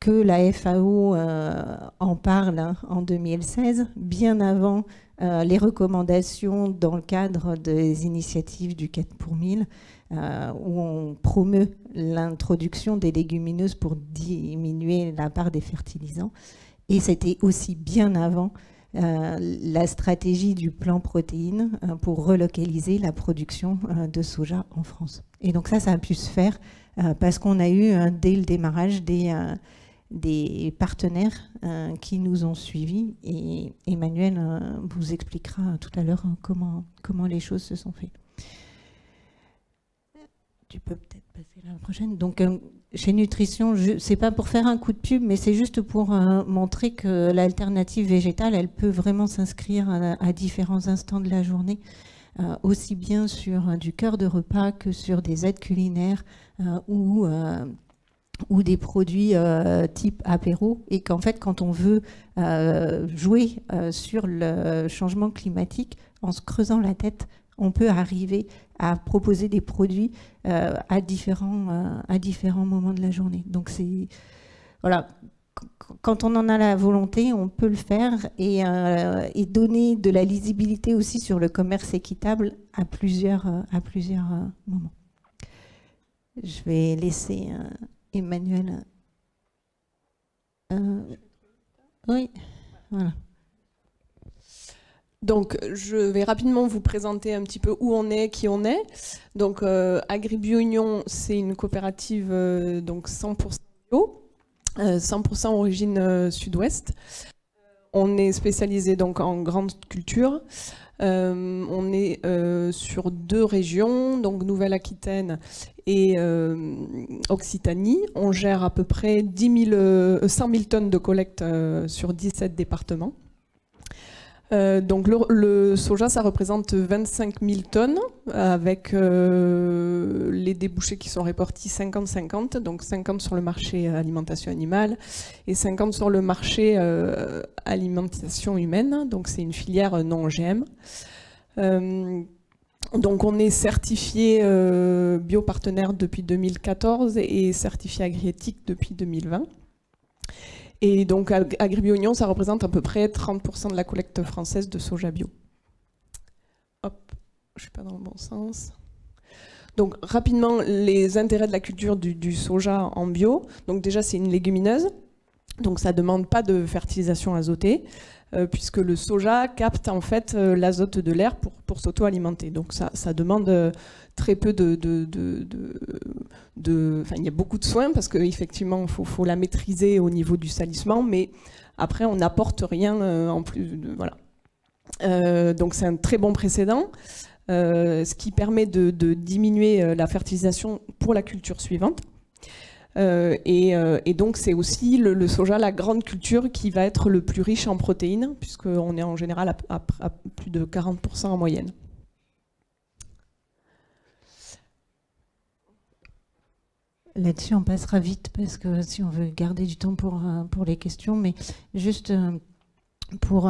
que la FAO en parle en 2016, bien avant les recommandations dans le cadre des initiatives du 4 pour 1000, où on promeut l'introduction des légumineuses pour diminuer la part des fertilisants. Et c'était aussi bien avant la stratégie du plan protéines pour relocaliser la production de soja en France. Et donc ça a pu se faire parce qu'on a eu dès le démarrage des partenaires qui nous ont suivis. Et Emmanuel vous expliquera tout à l'heure comment les choses se sont faites. Tu peux peut-être passer à la prochaine. Donc, chez Nutrition, c'est pas pour faire un coup de pub, mais c'est juste pour montrer que l'alternative végétale, elle peut vraiment s'inscrire à différents instants de la journée, aussi bien sur du cœur de repas que sur des aides culinaires ou des produits type apéro. Et qu'en fait, quand on veut jouer sur le changement climatique, en se creusant la tête, on peut arriver à proposer des produits à différents moments de la journée. Donc c'est voilà, quand on en a la volonté, on peut le faire et donner de la lisibilité aussi sur le commerce équitable à plusieurs moments. Je vais laisser Emmanuel. Oui, voilà. Donc, je vais rapidement vous présenter un petit peu où on est, qui on est. Donc, AgriBioUnion, c'est une coopérative donc 100% bio, 100% origine sud-ouest. On est spécialisé donc en grande culture. On est sur 2 régions, donc Nouvelle-Aquitaine et Occitanie. On gère à peu près 100 000 tonnes de collecte sur 17 départements. Donc le soja, ça représente 25 000 tonnes, avec les débouchés qui sont répartis 50-50, donc 50 sur le marché alimentation animale et 50 sur le marché alimentation humaine, donc c'est une filière non OGM. Donc on est certifié biopartenaire depuis 2014 et certifié agriéthique depuis 2020. Et donc AgribioUnion, ça représente à peu près 30% de la collecte française de soja bio. Hop, je ne suis pas dans le bon sens. Donc rapidement, les intérêts de la culture du soja en bio. Donc déjà, c'est une légumineuse, donc ça ne demande pas de fertilisation azotée, puisque le soja capte en fait l'azote de l'air pour s'auto-alimenter. Donc ça demande très peu enfin, il y a beaucoup de soins parce qu'effectivement, il faut la maîtriser au niveau du salissement, mais après, on n'apporte rien en plus. Voilà. Donc c'est un très bon précédent, ce qui permet de diminuer la fertilisation pour la culture suivante. Et donc c'est aussi le soja, la grande culture, qui va être le plus riche en protéines, puisqu'on est en général à plus de 40% en moyenne. Là-dessus, on passera vite parce que si on veut garder du temps pour les questions, mais juste pour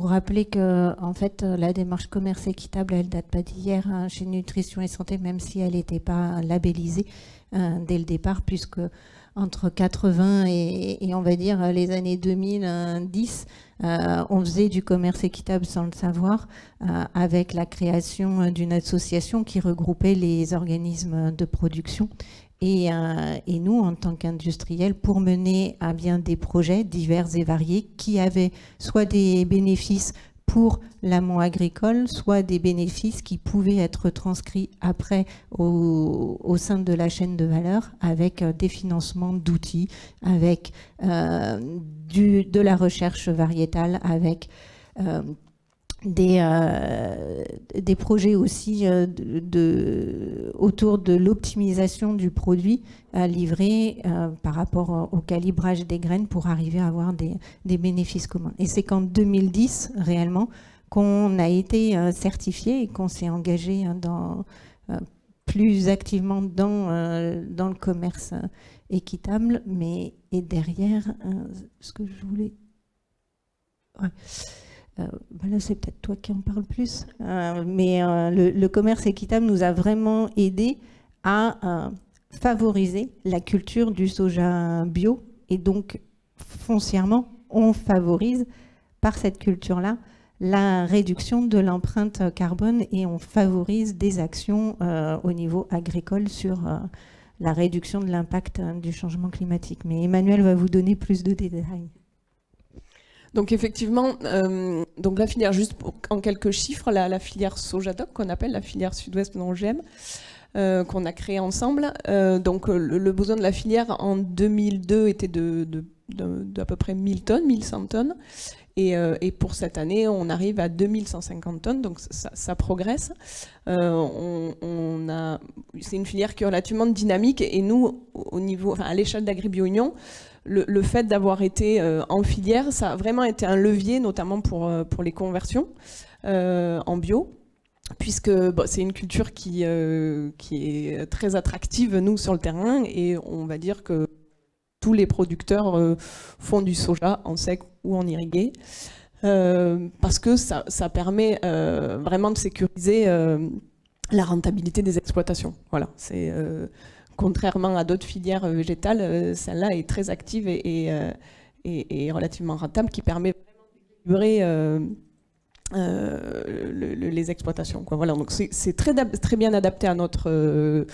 rappeler que en fait, la démarche commerce équitable, elle date pas d'hier chez Nutrition et Santé, même si elle n'était pas labellisée dès le départ, puisque entre 80 et on va dire les années 2010, on faisait du commerce équitable sans le savoir, avec la création d'une association qui regroupait les organismes de production. Et nous, en tant qu'industriels, pour mener à bien des projets divers et variés qui avaient soit des bénéfices pour l'amont agricole, soit des bénéfices qui pouvaient être transcrits après au sein de la chaîne de valeur avec des financements d'outils, avec de la recherche variétale, avec des projets aussi autour de l'optimisation du produit livré par rapport au calibrage des graines pour arriver à avoir des bénéfices communs. Et c'est qu'en 2010, réellement, qu'on a été certifié et qu'on s'est engagé plus activement dans le commerce équitable. Et derrière, ce que je voulais... Ouais. Là, c'est peut-être toi qui en parle plus, mais le commerce équitable nous a vraiment aidé à favoriser la culture du soja bio, et donc foncièrement, on favorise par cette culture-là la réduction de l'empreinte carbone, et on favorise des actions au niveau agricole sur la réduction de l'impact du changement climatique. Mais Emmanuel va vous donner plus de détails. Donc effectivement, donc la filière, juste en quelques chiffres, la filière Sojadoc, qu'on appelle la filière Sud-Ouest non OGM, qu'on a créée ensemble. Donc le besoin de la filière en 2002 était d'à peu près 1000 tonnes, 1100 tonnes. Et pour cette année, on arrive à 2150 tonnes, donc ça progresse. C'est une filière qui est relativement dynamique, et nous, à l'échelle d'AgribioUnion, le fait d'avoir été en filière, ça a vraiment été un levier, notamment pour les conversions en bio, puisque c'est une culture qui est très attractive, nous, sur le terrain, et on va dire que tous les producteurs font du soja en sec ou en irrigué, parce que ça permet vraiment de sécuriser la rentabilité des exploitations. Voilà, c'est... contrairement à d'autres filières végétales, celle-là est très active et relativement rentable, qui permet d'équilibrer les exploitations. Voilà, donc c'est très bien adapté à notre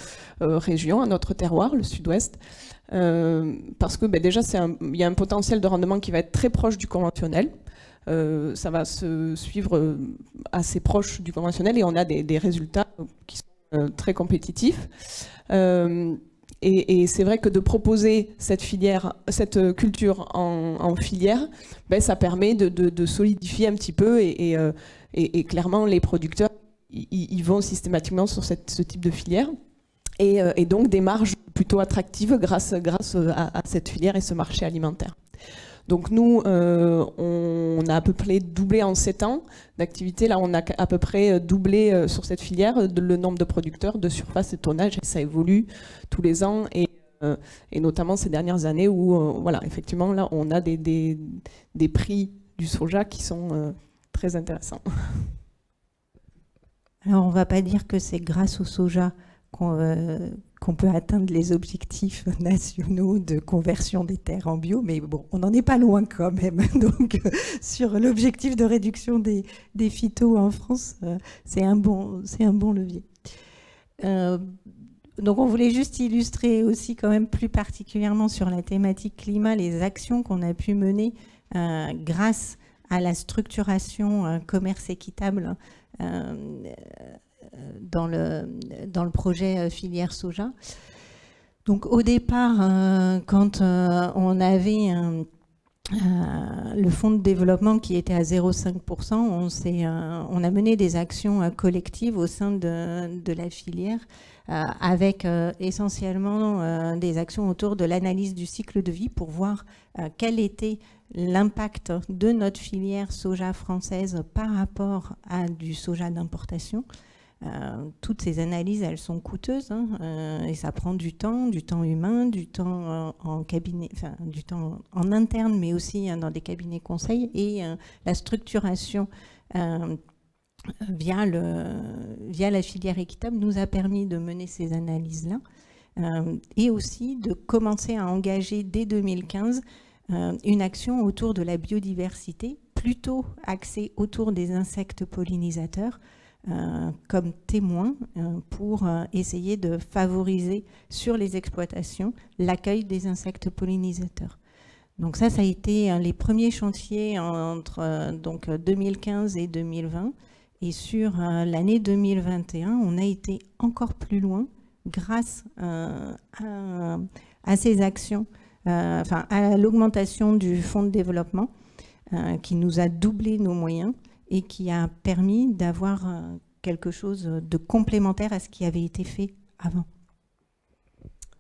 région, à notre terroir, le Sud-Ouest, parce que déjà, il y a un potentiel de rendement qui va être très proche du conventionnel. Ça va se suivre assez proche du conventionnel, et on a des résultats qui sont très compétitifs. Et c'est vrai que de proposer cette culture en filière, ça permet de solidifier un petit peu, et clairement les producteurs ils vont systématiquement sur ce type de filière, et donc des marges plutôt attractives grâce à cette filière et ce marché alimentaire. Donc nous, on a à peu près doublé en 7 ans d'activité. Là, on a à peu près doublé sur cette filière le nombre de producteurs de surface et tonnage. Ça évolue tous les ans et notamment ces dernières années où, voilà, effectivement, là, on a des prix du soja qui sont très intéressants. Alors, on ne va pas dire que c'est grâce au soja qu'on peut atteindre les objectifs nationaux de conversion des terres en bio, mais bon, on n'en est pas loin quand même. Donc, sur l'objectif de réduction des phytos en France, c'est un bon levier. Donc, on voulait juste illustrer aussi quand même plus particulièrement sur la thématique climat les actions qu'on a pu mener grâce à la structuration commerce équitable dans le projet filière soja. Donc au départ, quand on avait le fonds de développement qui était à 0,5%, on a mené des actions collectives au sein de la filière avec essentiellement des actions autour de l'analyse du cycle de vie pour voir quel était l'impact de notre filière soja française par rapport à du soja d'importation. Toutes ces analyses, elles sont coûteuses et ça prend du temps humain, du temps en cabinet, enfin du temps en interne, mais aussi dans des cabinets conseils et la structuration via la filière équitable nous a permis de mener ces analyses-là et aussi de commencer à engager dès 2015 une action autour de la biodiversité, plutôt axée autour des insectes pollinisateurs, comme témoin pour essayer de favoriser sur les exploitations l'accueil des insectes pollinisateurs. Donc ça a été les premiers chantiers entre donc 2015 et 2020. Et sur l'année 2021, on a été encore plus loin grâce à ces actions, enfin à l'augmentation du fonds de développement qui nous a doublé nos moyens et qui a permis d'avoir quelque chose de complémentaire à ce qui avait été fait avant.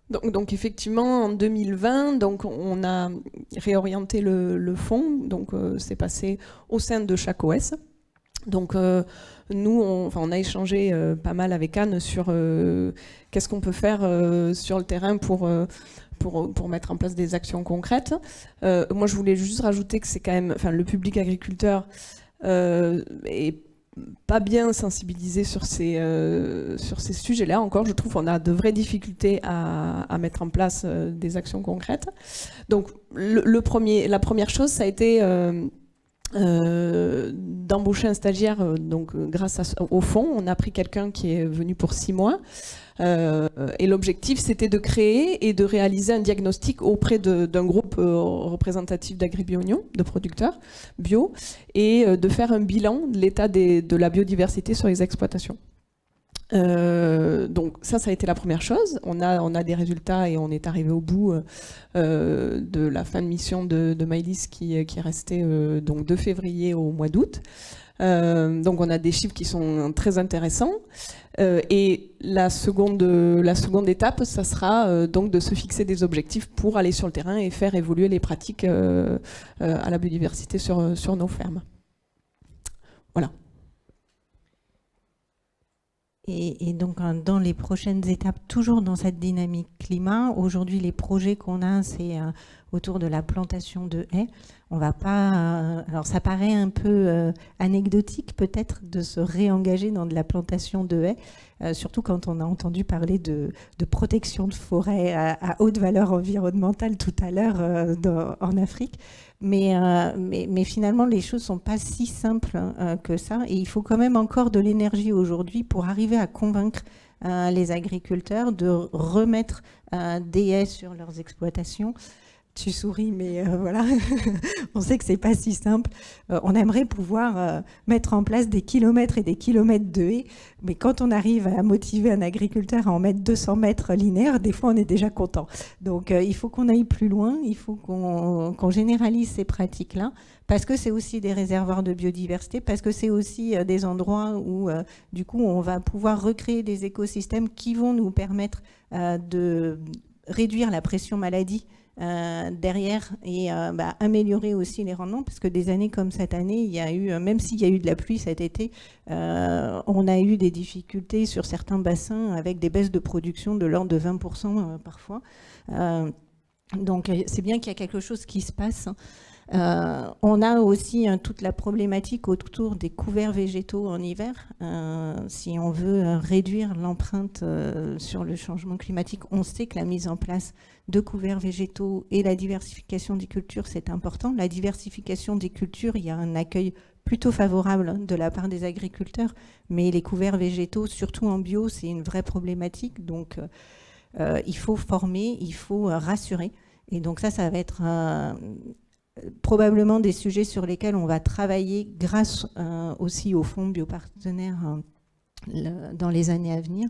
Donc effectivement, en 2020, donc, on a réorienté le fonds, donc c'est passé au sein de chaque OS. Donc nous, on a échangé pas mal avec Anne sur qu'est-ce qu'on peut faire sur le terrain pour mettre en place des actions concrètes. Moi, je voulais juste rajouter que c'est quand même, enfin, le public agriculteur est pas bien sensibilisé sur ces sujets-là. Encore, je trouve qu'on a de vraies difficultés à mettre en place des actions concrètes. Donc, la première chose, ça a été d'embaucher un stagiaire. Donc, grâce au fonds, on a pris quelqu'un qui est venu pour 6 mois. Et l'objectif, c'était de créer et de réaliser un diagnostic auprès d'un groupe représentatif d'AgriBioUnion, de producteurs bio, et de faire un bilan de l'état de la biodiversité sur les exploitations. Donc ça a été la première chose. On a des résultats et on est arrivé au bout de la fin de mission de Maëlys qui est restée donc de février au mois d'août. Donc on a des chiffres qui sont très intéressants et la seconde étape, ça sera donc de se fixer des objectifs pour aller sur le terrain et faire évoluer les pratiques à la biodiversité sur nos fermes. Voilà. Et donc dans les prochaines étapes, toujours dans cette dynamique climat, aujourd'hui les projets qu'on a, c'est autour de la plantation de haies. On va pas, alors ça paraît un peu anecdotique peut-être de se réengager dans de la plantation de haies, surtout quand on a entendu parler de protection de forêt à haute valeur environnementale tout à l'heure en Afrique. Mais finalement, les choses ne sont pas si simples que ça. Et il faut quand même encore de l'énergie aujourd'hui pour arriver à convaincre les agriculteurs de remettre des haies sur leurs exploitations. Tu souris, mais voilà, on sait que c'est pas si simple. On aimerait pouvoir mettre en place des kilomètres et des kilomètres de haies, mais quand on arrive à motiver un agriculteur à en mettre 200 mètres linéaires, des fois on est déjà content. Donc il faut qu'on aille plus loin, il faut qu'on généralise ces pratiques-là, parce que c'est aussi des réservoirs de biodiversité, parce que c'est aussi des endroits où du coup on va pouvoir recréer des écosystèmes qui vont nous permettre de réduire la pression maladie derrière et améliorer aussi les rendements, parce que des années comme cette année, il y a eu, même s'il y a eu de la pluie cet été, on a eu des difficultés sur certains bassins avec des baisses de production de l'ordre de 20% parfois. Donc c'est bien qu'il y a quelque chose qui se passe. On a aussi toute la problématique autour des couverts végétaux en hiver. Si on veut réduire l'empreinte sur le changement climatique, on sait que la mise en place de couverts végétaux et la diversification des cultures, c'est important. La diversification des cultures, il y a un accueil plutôt favorable de la part des agriculteurs, mais les couverts végétaux, surtout en bio, c'est une vraie problématique. Donc il faut former, il faut rassurer. Et donc ça va être probablement des sujets sur lesquels on va travailler grâce aussi au fonds biopartenaires dans les années à venir.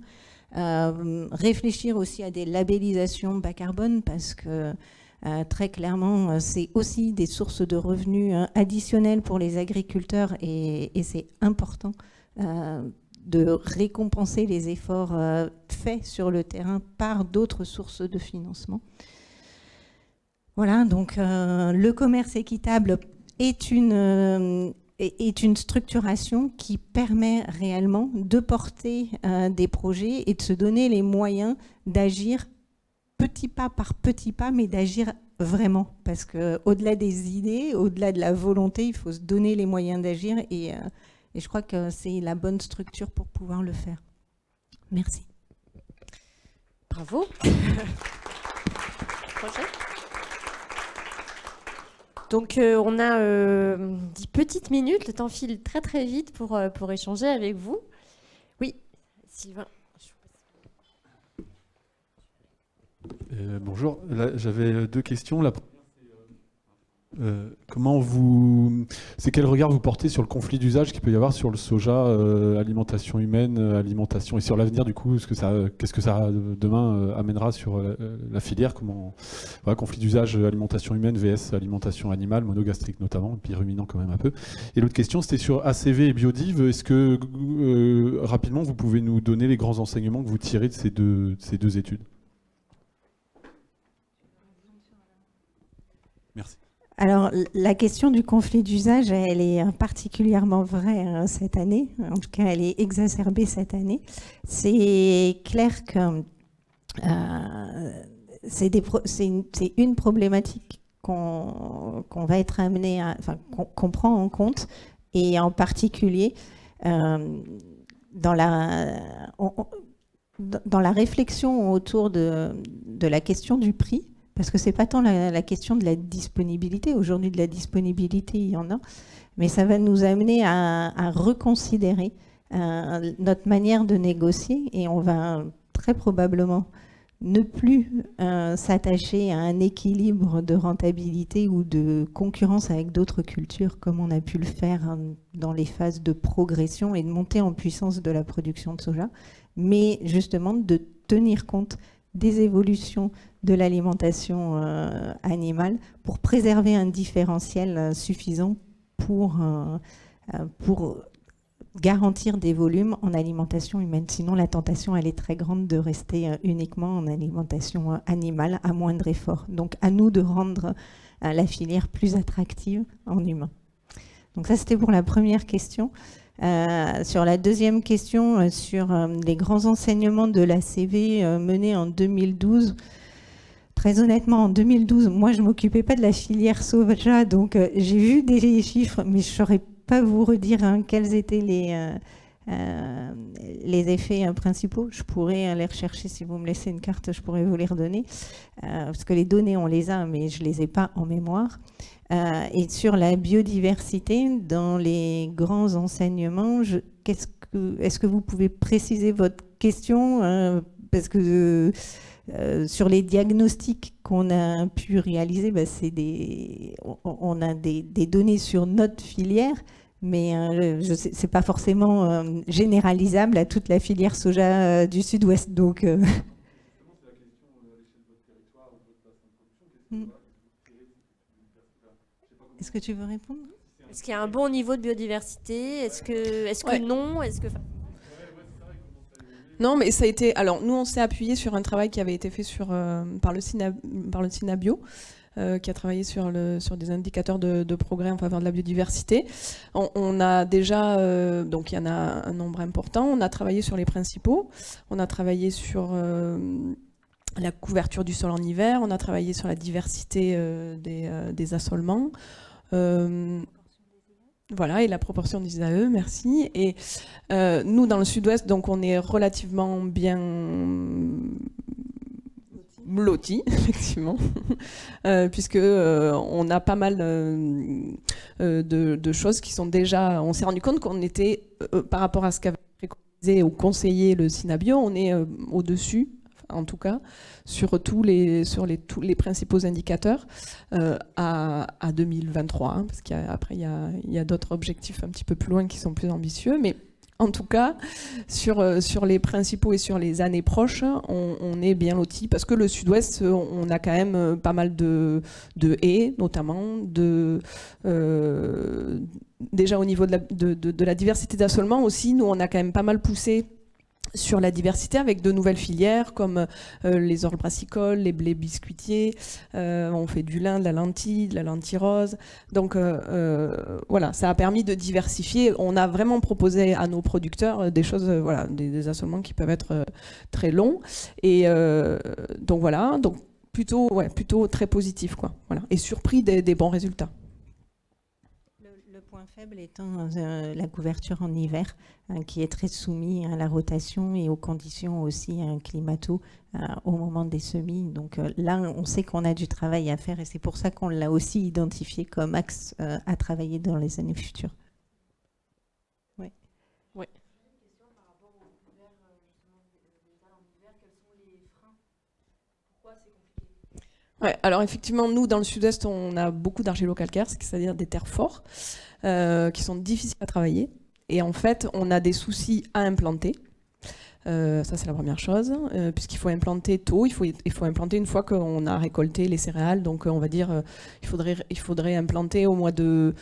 Réfléchir aussi à des labellisations bas carbone, parce que très clairement, c'est aussi des sources de revenus additionnels pour les agriculteurs, et c'est important de récompenser les efforts faits sur le terrain par d'autres sources de financement. Voilà, donc le commerce équitable est une structuration qui permet réellement de porter des projets et de se donner les moyens d'agir petit pas par petit pas, mais d'agir vraiment. Parce qu'au-delà des idées, au-delà de la volonté, il faut se donner les moyens d'agir, et je crois que c'est la bonne structure pour pouvoir le faire. Merci. Bravo. Projet. Donc on a 10 petites minutes, le temps file très très vite pour échanger avec vous. Oui, Sylvain. Bonjour, j'avais deux questions. La première, c'est quel regard vous portez sur le conflit d'usage qu'il peut y avoir sur le soja, alimentation humaine, alimentation, et sur l'avenir du coup, qu'est-ce que ça demain amènera sur la filière, conflit d'usage alimentation humaine vs alimentation animale, monogastrique notamment, et puis ruminant quand même un peu. Et l'autre question, c'était sur ACV et Biodive. Est-ce que rapidement vous pouvez nous donner les grands enseignements que vous tirez de ces deux études? Merci. Alors, la question du conflit d'usage, elle est particulièrement vraie cette année. En tout cas, elle est exacerbée cette année. C'est clair que c'est une problématique qu'on va être amené qu'on prend en compte, et en particulier dans la réflexion autour de la question du prix. Parce que ce n'est pas tant la question de la disponibilité. Aujourd'hui, de la disponibilité, il y en a. Mais ça va nous amener à reconsidérer notre manière de négocier. Et on va très probablement ne plus s'attacher à un équilibre de rentabilité ou de concurrence avec d'autres cultures, comme on a pu le faire dans les phases de progression et de montée en puissance de la production de soja. Mais justement, de tenir compte des évolutions de l'alimentation animale pour préserver un différentiel suffisant pour garantir des volumes en alimentation humaine. Sinon, la tentation, elle est très grande de rester uniquement en alimentation animale à moindre effort. Donc, à nous de rendre la filière plus attractive en humain. Donc ça, c'était pour la première question. Sur la deuxième question, sur les grands enseignements de l'ACV menés en 2012, très honnêtement, en 2012, moi, je ne m'occupais pas de la filière soja, donc j'ai vu des chiffres, mais je ne saurais pas vous redire quels étaient les effets principaux. Je pourrais les rechercher, si vous me laissez une carte, je pourrais vous les redonner, parce que les données, on les a, mais je ne les ai pas en mémoire. Et sur la biodiversité, dans les grands enseignements, est-ce que vous pouvez préciser votre question, parce que sur les diagnostics qu'on a pu réaliser, on a des données sur notre filière, mais ce n'est pas forcément généralisable à toute la filière soja du Sud-Ouest. Donc, est-ce que tu veux répondre? Est-ce qu'il y a un bon niveau de biodiversité? Est-ce que non? Non, mais ça a été. Alors, nous, on s'est appuyé sur un travail qui avait été fait par le Synabio, qui a travaillé sur des indicateurs de progrès en faveur de la biodiversité. On a déjà, donc il y en a un nombre important. On a travaillé sur les principaux. On a travaillé sur la couverture du sol en hiver. On a travaillé sur la diversité des assolements. Voilà, et la proportion des IAE, merci. Et nous, dans le sud-ouest, donc on est relativement bien lotis, effectivement, puisque on a pas mal de choses qui sont déjà... On s'est rendu compte qu'on était, par rapport à ce qu'avait préconisé ou conseillé le Synabio, on est au-dessus, en tout cas, sur tous les principaux indicateurs à 2023, hein, parce qu'après il y a d'autres objectifs un petit peu plus loin qui sont plus ambitieux, mais en tout cas, sur les principaux et sur les années proches, on est bien lotis, parce que le sud-ouest, on a quand même pas mal de haies, notamment, déjà au niveau de la diversité d'assolements aussi, nous on a quand même pas mal poussé sur la diversité avec de nouvelles filières comme les orles brassicoles, les blés biscuitiers, on fait du lin, de la lentille rose. Donc voilà, ça a permis de diversifier. On a vraiment proposé à nos producteurs des choses, voilà, des assolements qui peuvent être très longs. Et donc voilà, donc plutôt très positif, quoi. Voilà, et surpris des bons résultats. Le point faible étant la couverture en hiver, qui est très soumis à la rotation et aux conditions aussi climato au moment des semis. Donc là, on sait qu'on a du travail à faire et c'est pour ça qu'on l'a aussi identifié comme axe à travailler dans les années futures. Ouais. Ouais. Ouais, alors effectivement, nous, dans le sud-est, on a beaucoup d'argilo-calcaires, c'est-à-dire des terres fortes, qui sont difficiles à travailler. Et en fait, on a des soucis à implanter. Ça, c'est la première chose, puisqu'il faut implanter tôt, il faut implanter une fois qu'on a récolté les céréales. Donc, on va dire, il faudrait implanter au mois de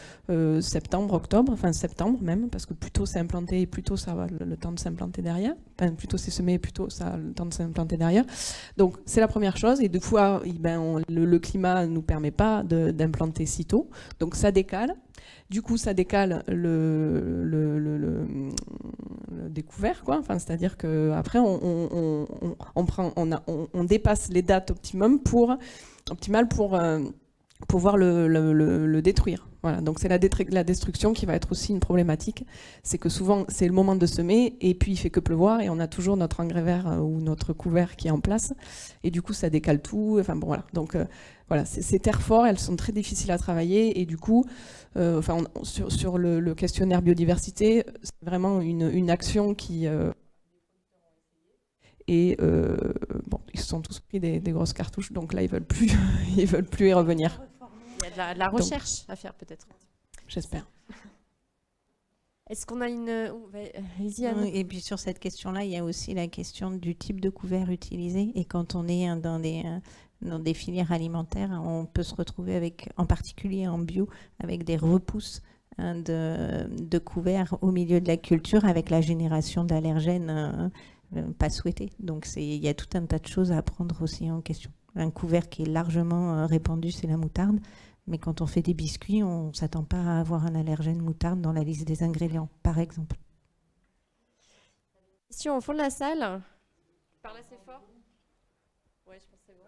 septembre, octobre, enfin septembre même, parce que plus tôt c'est implanté, plus tôt ça va le temps de s'implanter derrière. Enfin, plus tôt c'est semé, plus tôt ça a le temps de s'implanter derrière. Donc, c'est la première chose. Et deux fois, le climat ne nous permet pas d'implanter si tôt. Donc, ça décale. Du coup, ça décale le découvert, quoi. Enfin, c'est-à-dire qu'après, on dépasse les dates optimales pour pouvoir le détruire. Voilà. Donc c'est la destruction qui va être aussi une problématique. C'est que souvent, c'est le moment de semer et puis il fait que pleuvoir et on a toujours notre engrais vert ou notre couvert qui est en place. Et du coup, ça décale tout. Enfin, bon, voilà. Donc voilà, ces terres fortes, elles sont très difficiles à travailler et du coup, sur le questionnaire biodiversité, c'est vraiment une action qui... Et bon, ils se sont tous pris des grosses cartouches, donc là, ils veulent plus y revenir. Il y a de la recherche à faire, peut-être. J'espère. Est-ce qu'on a une... Allez-y, Anne. Et puis sur cette question-là, il y a aussi la question du type de couvert utilisé. Et quand on est dans des filières alimentaires, on peut se retrouver avec, en particulier en bio, avec des repousses de couverts au milieu de la culture, avec la génération d'allergènes pas souhaitées. Donc il y a tout un tas de choses à prendre aussi en question. Un couvert qui est largement répandu, c'est la moutarde. Mais quand on fait des biscuits, on ne s'attend pas à avoir un allergène moutarde dans la liste des ingrédients, par exemple. Question au fond de la salle. Tu parles assez fort? Ouais, je pense que c'est bon.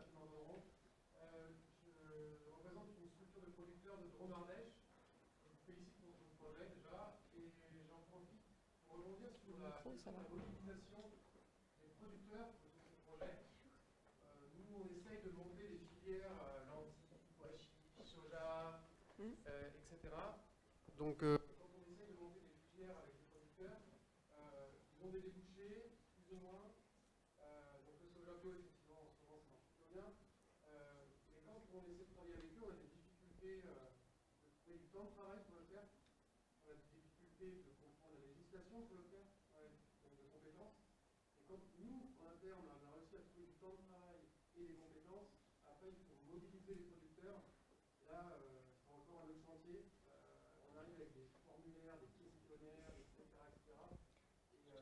Je représente une structure de producteurs de Dromardèche. Je vous félicite pour votre projet déjà. Et j'en profite pour rebondir sur la mobilisation des producteurs de ce projet. Nous, on essaye de monter des filières lentilles, pois chiches, soja, etc. Donc, quand on essaye de monter des filières avec les producteurs, ils ont des débouchés, plus ou moins. Donc, le soja bio, effectivement, en ce moment, ça marche plutôt bien. Mais quand on essaie de travailler avec eux, on a des difficultés de trouver du temps de travail pour le faire. On a des difficultés de comprendre la législation pour le faire, donc de compétences. Et quand nous, en interne, on a réussi à trouver du temps de travail et des compétences, après, il faut mobiliser les producteurs. Là, c'est encore un autre chantier. On arrive avec des formulaires, des questionnaires, etc. Et c'est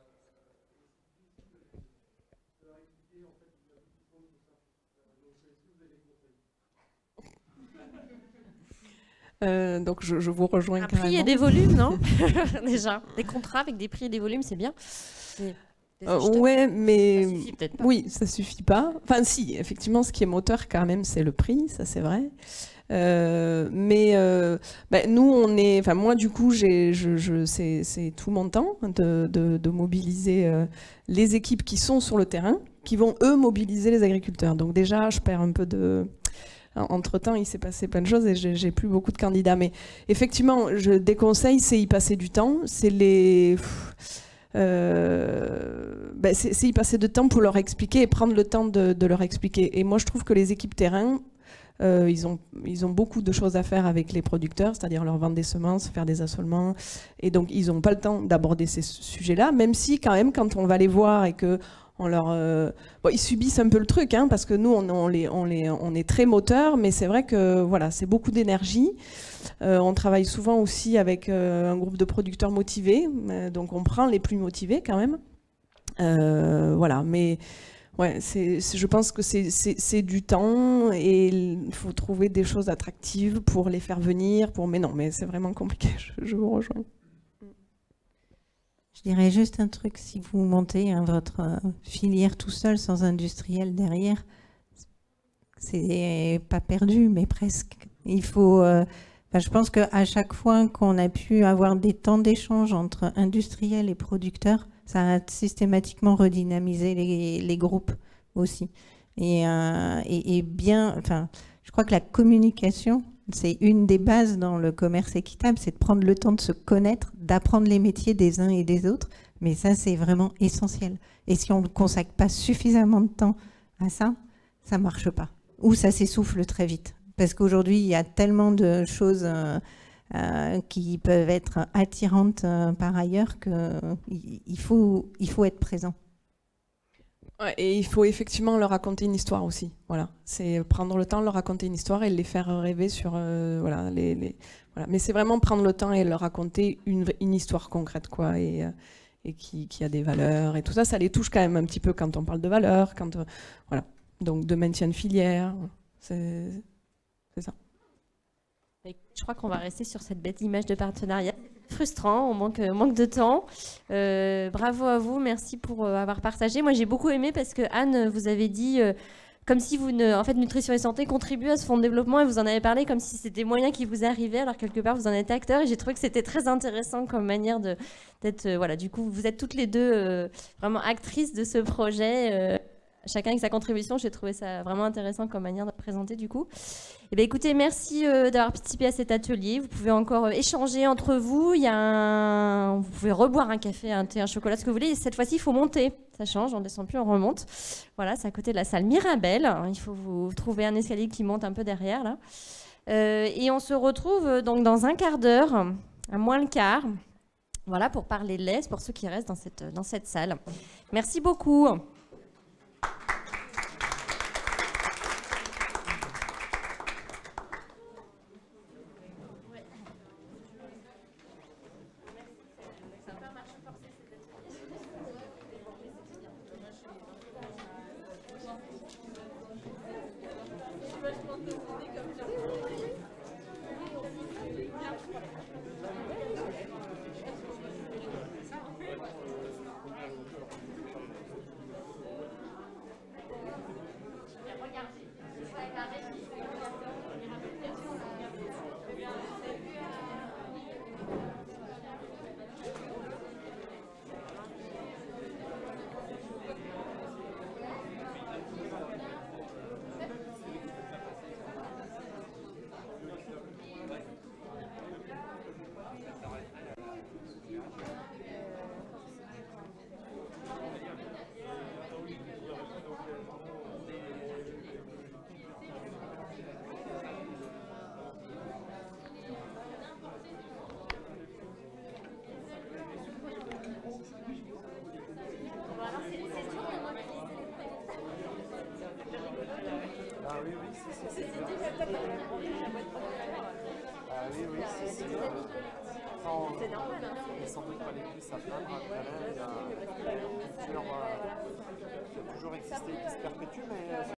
difficile de les Donc je vous rejoins Un carrément. prix et des volumes, non? Déjà, des contrats avec des prix et des volumes, c'est bien. Ouais, mais ça suffit peut-être pas. oui, ça suffit pas. Enfin, si, effectivement, ce qui est moteur quand même, c'est le prix, ça c'est vrai. Nous, on est. Enfin, moi, du coup, c'est tout mon temps de mobiliser les équipes qui sont sur le terrain, qui vont eux mobiliser les agriculteurs. Donc déjà, je perds un peu de. Entre-temps, il s'est passé plein de choses et j'ai plus beaucoup de candidats. Mais effectivement, des conseils, c'est y passer du temps. C'est y passer de temps pour leur expliquer et prendre le temps de leur expliquer. Et moi, je trouve que les équipes terrain, ils ont beaucoup de choses à faire avec les producteurs, c'est-à-dire leur vendre des semences, faire des assolements. Et donc, ils n'ont pas le temps d'aborder ces sujets-là, même si, quand même, quand on va les voir et que ils subissent un peu le truc, hein, parce que nous, on est très moteurs, mais c'est vrai que voilà, c'est beaucoup d'énergie. On travaille souvent aussi avec un groupe de producteurs motivés, donc on prend les plus motivés quand même. Voilà, mais ouais, je pense que c'est du temps et il faut trouver des choses attractives pour les faire venir. Mais non, mais c'est vraiment compliqué, je vous rejoins. Je dirais juste un truc, si vous montez votre filière tout seul sans industriel derrière, c'est pas perdu, mais presque. Il faut, je pense qu'à chaque fois qu'on a pu avoir des temps d'échange entre industriels et producteurs, ça a systématiquement redynamisé les groupes aussi. Et bien, je crois que la communication, c'est une des bases dans le commerce équitable, c'est de prendre le temps de se connaître, d'apprendre les métiers des uns et des autres. Mais ça, c'est vraiment essentiel. Et si on ne consacre pas suffisamment de temps à ça, ça ne marche pas. Ou ça s'essouffle très vite. Parce qu'aujourd'hui, il y a tellement de choses qui peuvent être attirantes par ailleurs qu'il faut être présent. Ouais, et il faut effectivement leur raconter une histoire aussi. Voilà, c'est prendre le temps de leur raconter une histoire et les faire rêver sur voilà. Mais c'est vraiment prendre le temps et leur raconter une histoire concrète, quoi, et qui a des valeurs et tout ça. Ça les touche quand même un petit peu quand on parle de valeurs, voilà. Donc de maintien de filière, c'est ça. Je crois qu'on va rester sur cette belle image de partenariat. Frustrant, on manque de temps. Bravo à vous, merci pour avoir partagé. Moi, j'ai beaucoup aimé parce que Anne, vous avez dit, comme si en fait, Nutrition et Santé contribue à ce fonds de développement et vous en avez parlé comme si c'était des moyens qui vous arrivaient, alors quelque part, vous en êtes acteur. Et j'ai trouvé que c'était très intéressant comme manière d'être. Voilà, du coup, vous êtes toutes les deux vraiment actrices de ce projet. Chacun avec sa contribution, j'ai trouvé ça vraiment intéressant comme manière de présenter du coup. Eh bien, écoutez, merci d'avoir participé à cet atelier. Vous pouvez encore échanger entre vous. Vous pouvez reboire un café, un thé, un chocolat, ce que vous voulez. Et cette fois-ci, il faut monter. Ça change, on ne descend plus, on remonte. Voilà, c'est à côté de la salle Mirabel. Il faut vous trouver un escalier qui monte un peu derrière là. Et on se retrouve donc dans un quart d'heure, à moins le quart. Voilà, pour parler de lait, pour ceux qui restent dans cette salle. Merci beaucoup. C'est normal, hein. Sans doute pas les plus à plaindre. Après, il y a toujours existé et qui se perpétue, mais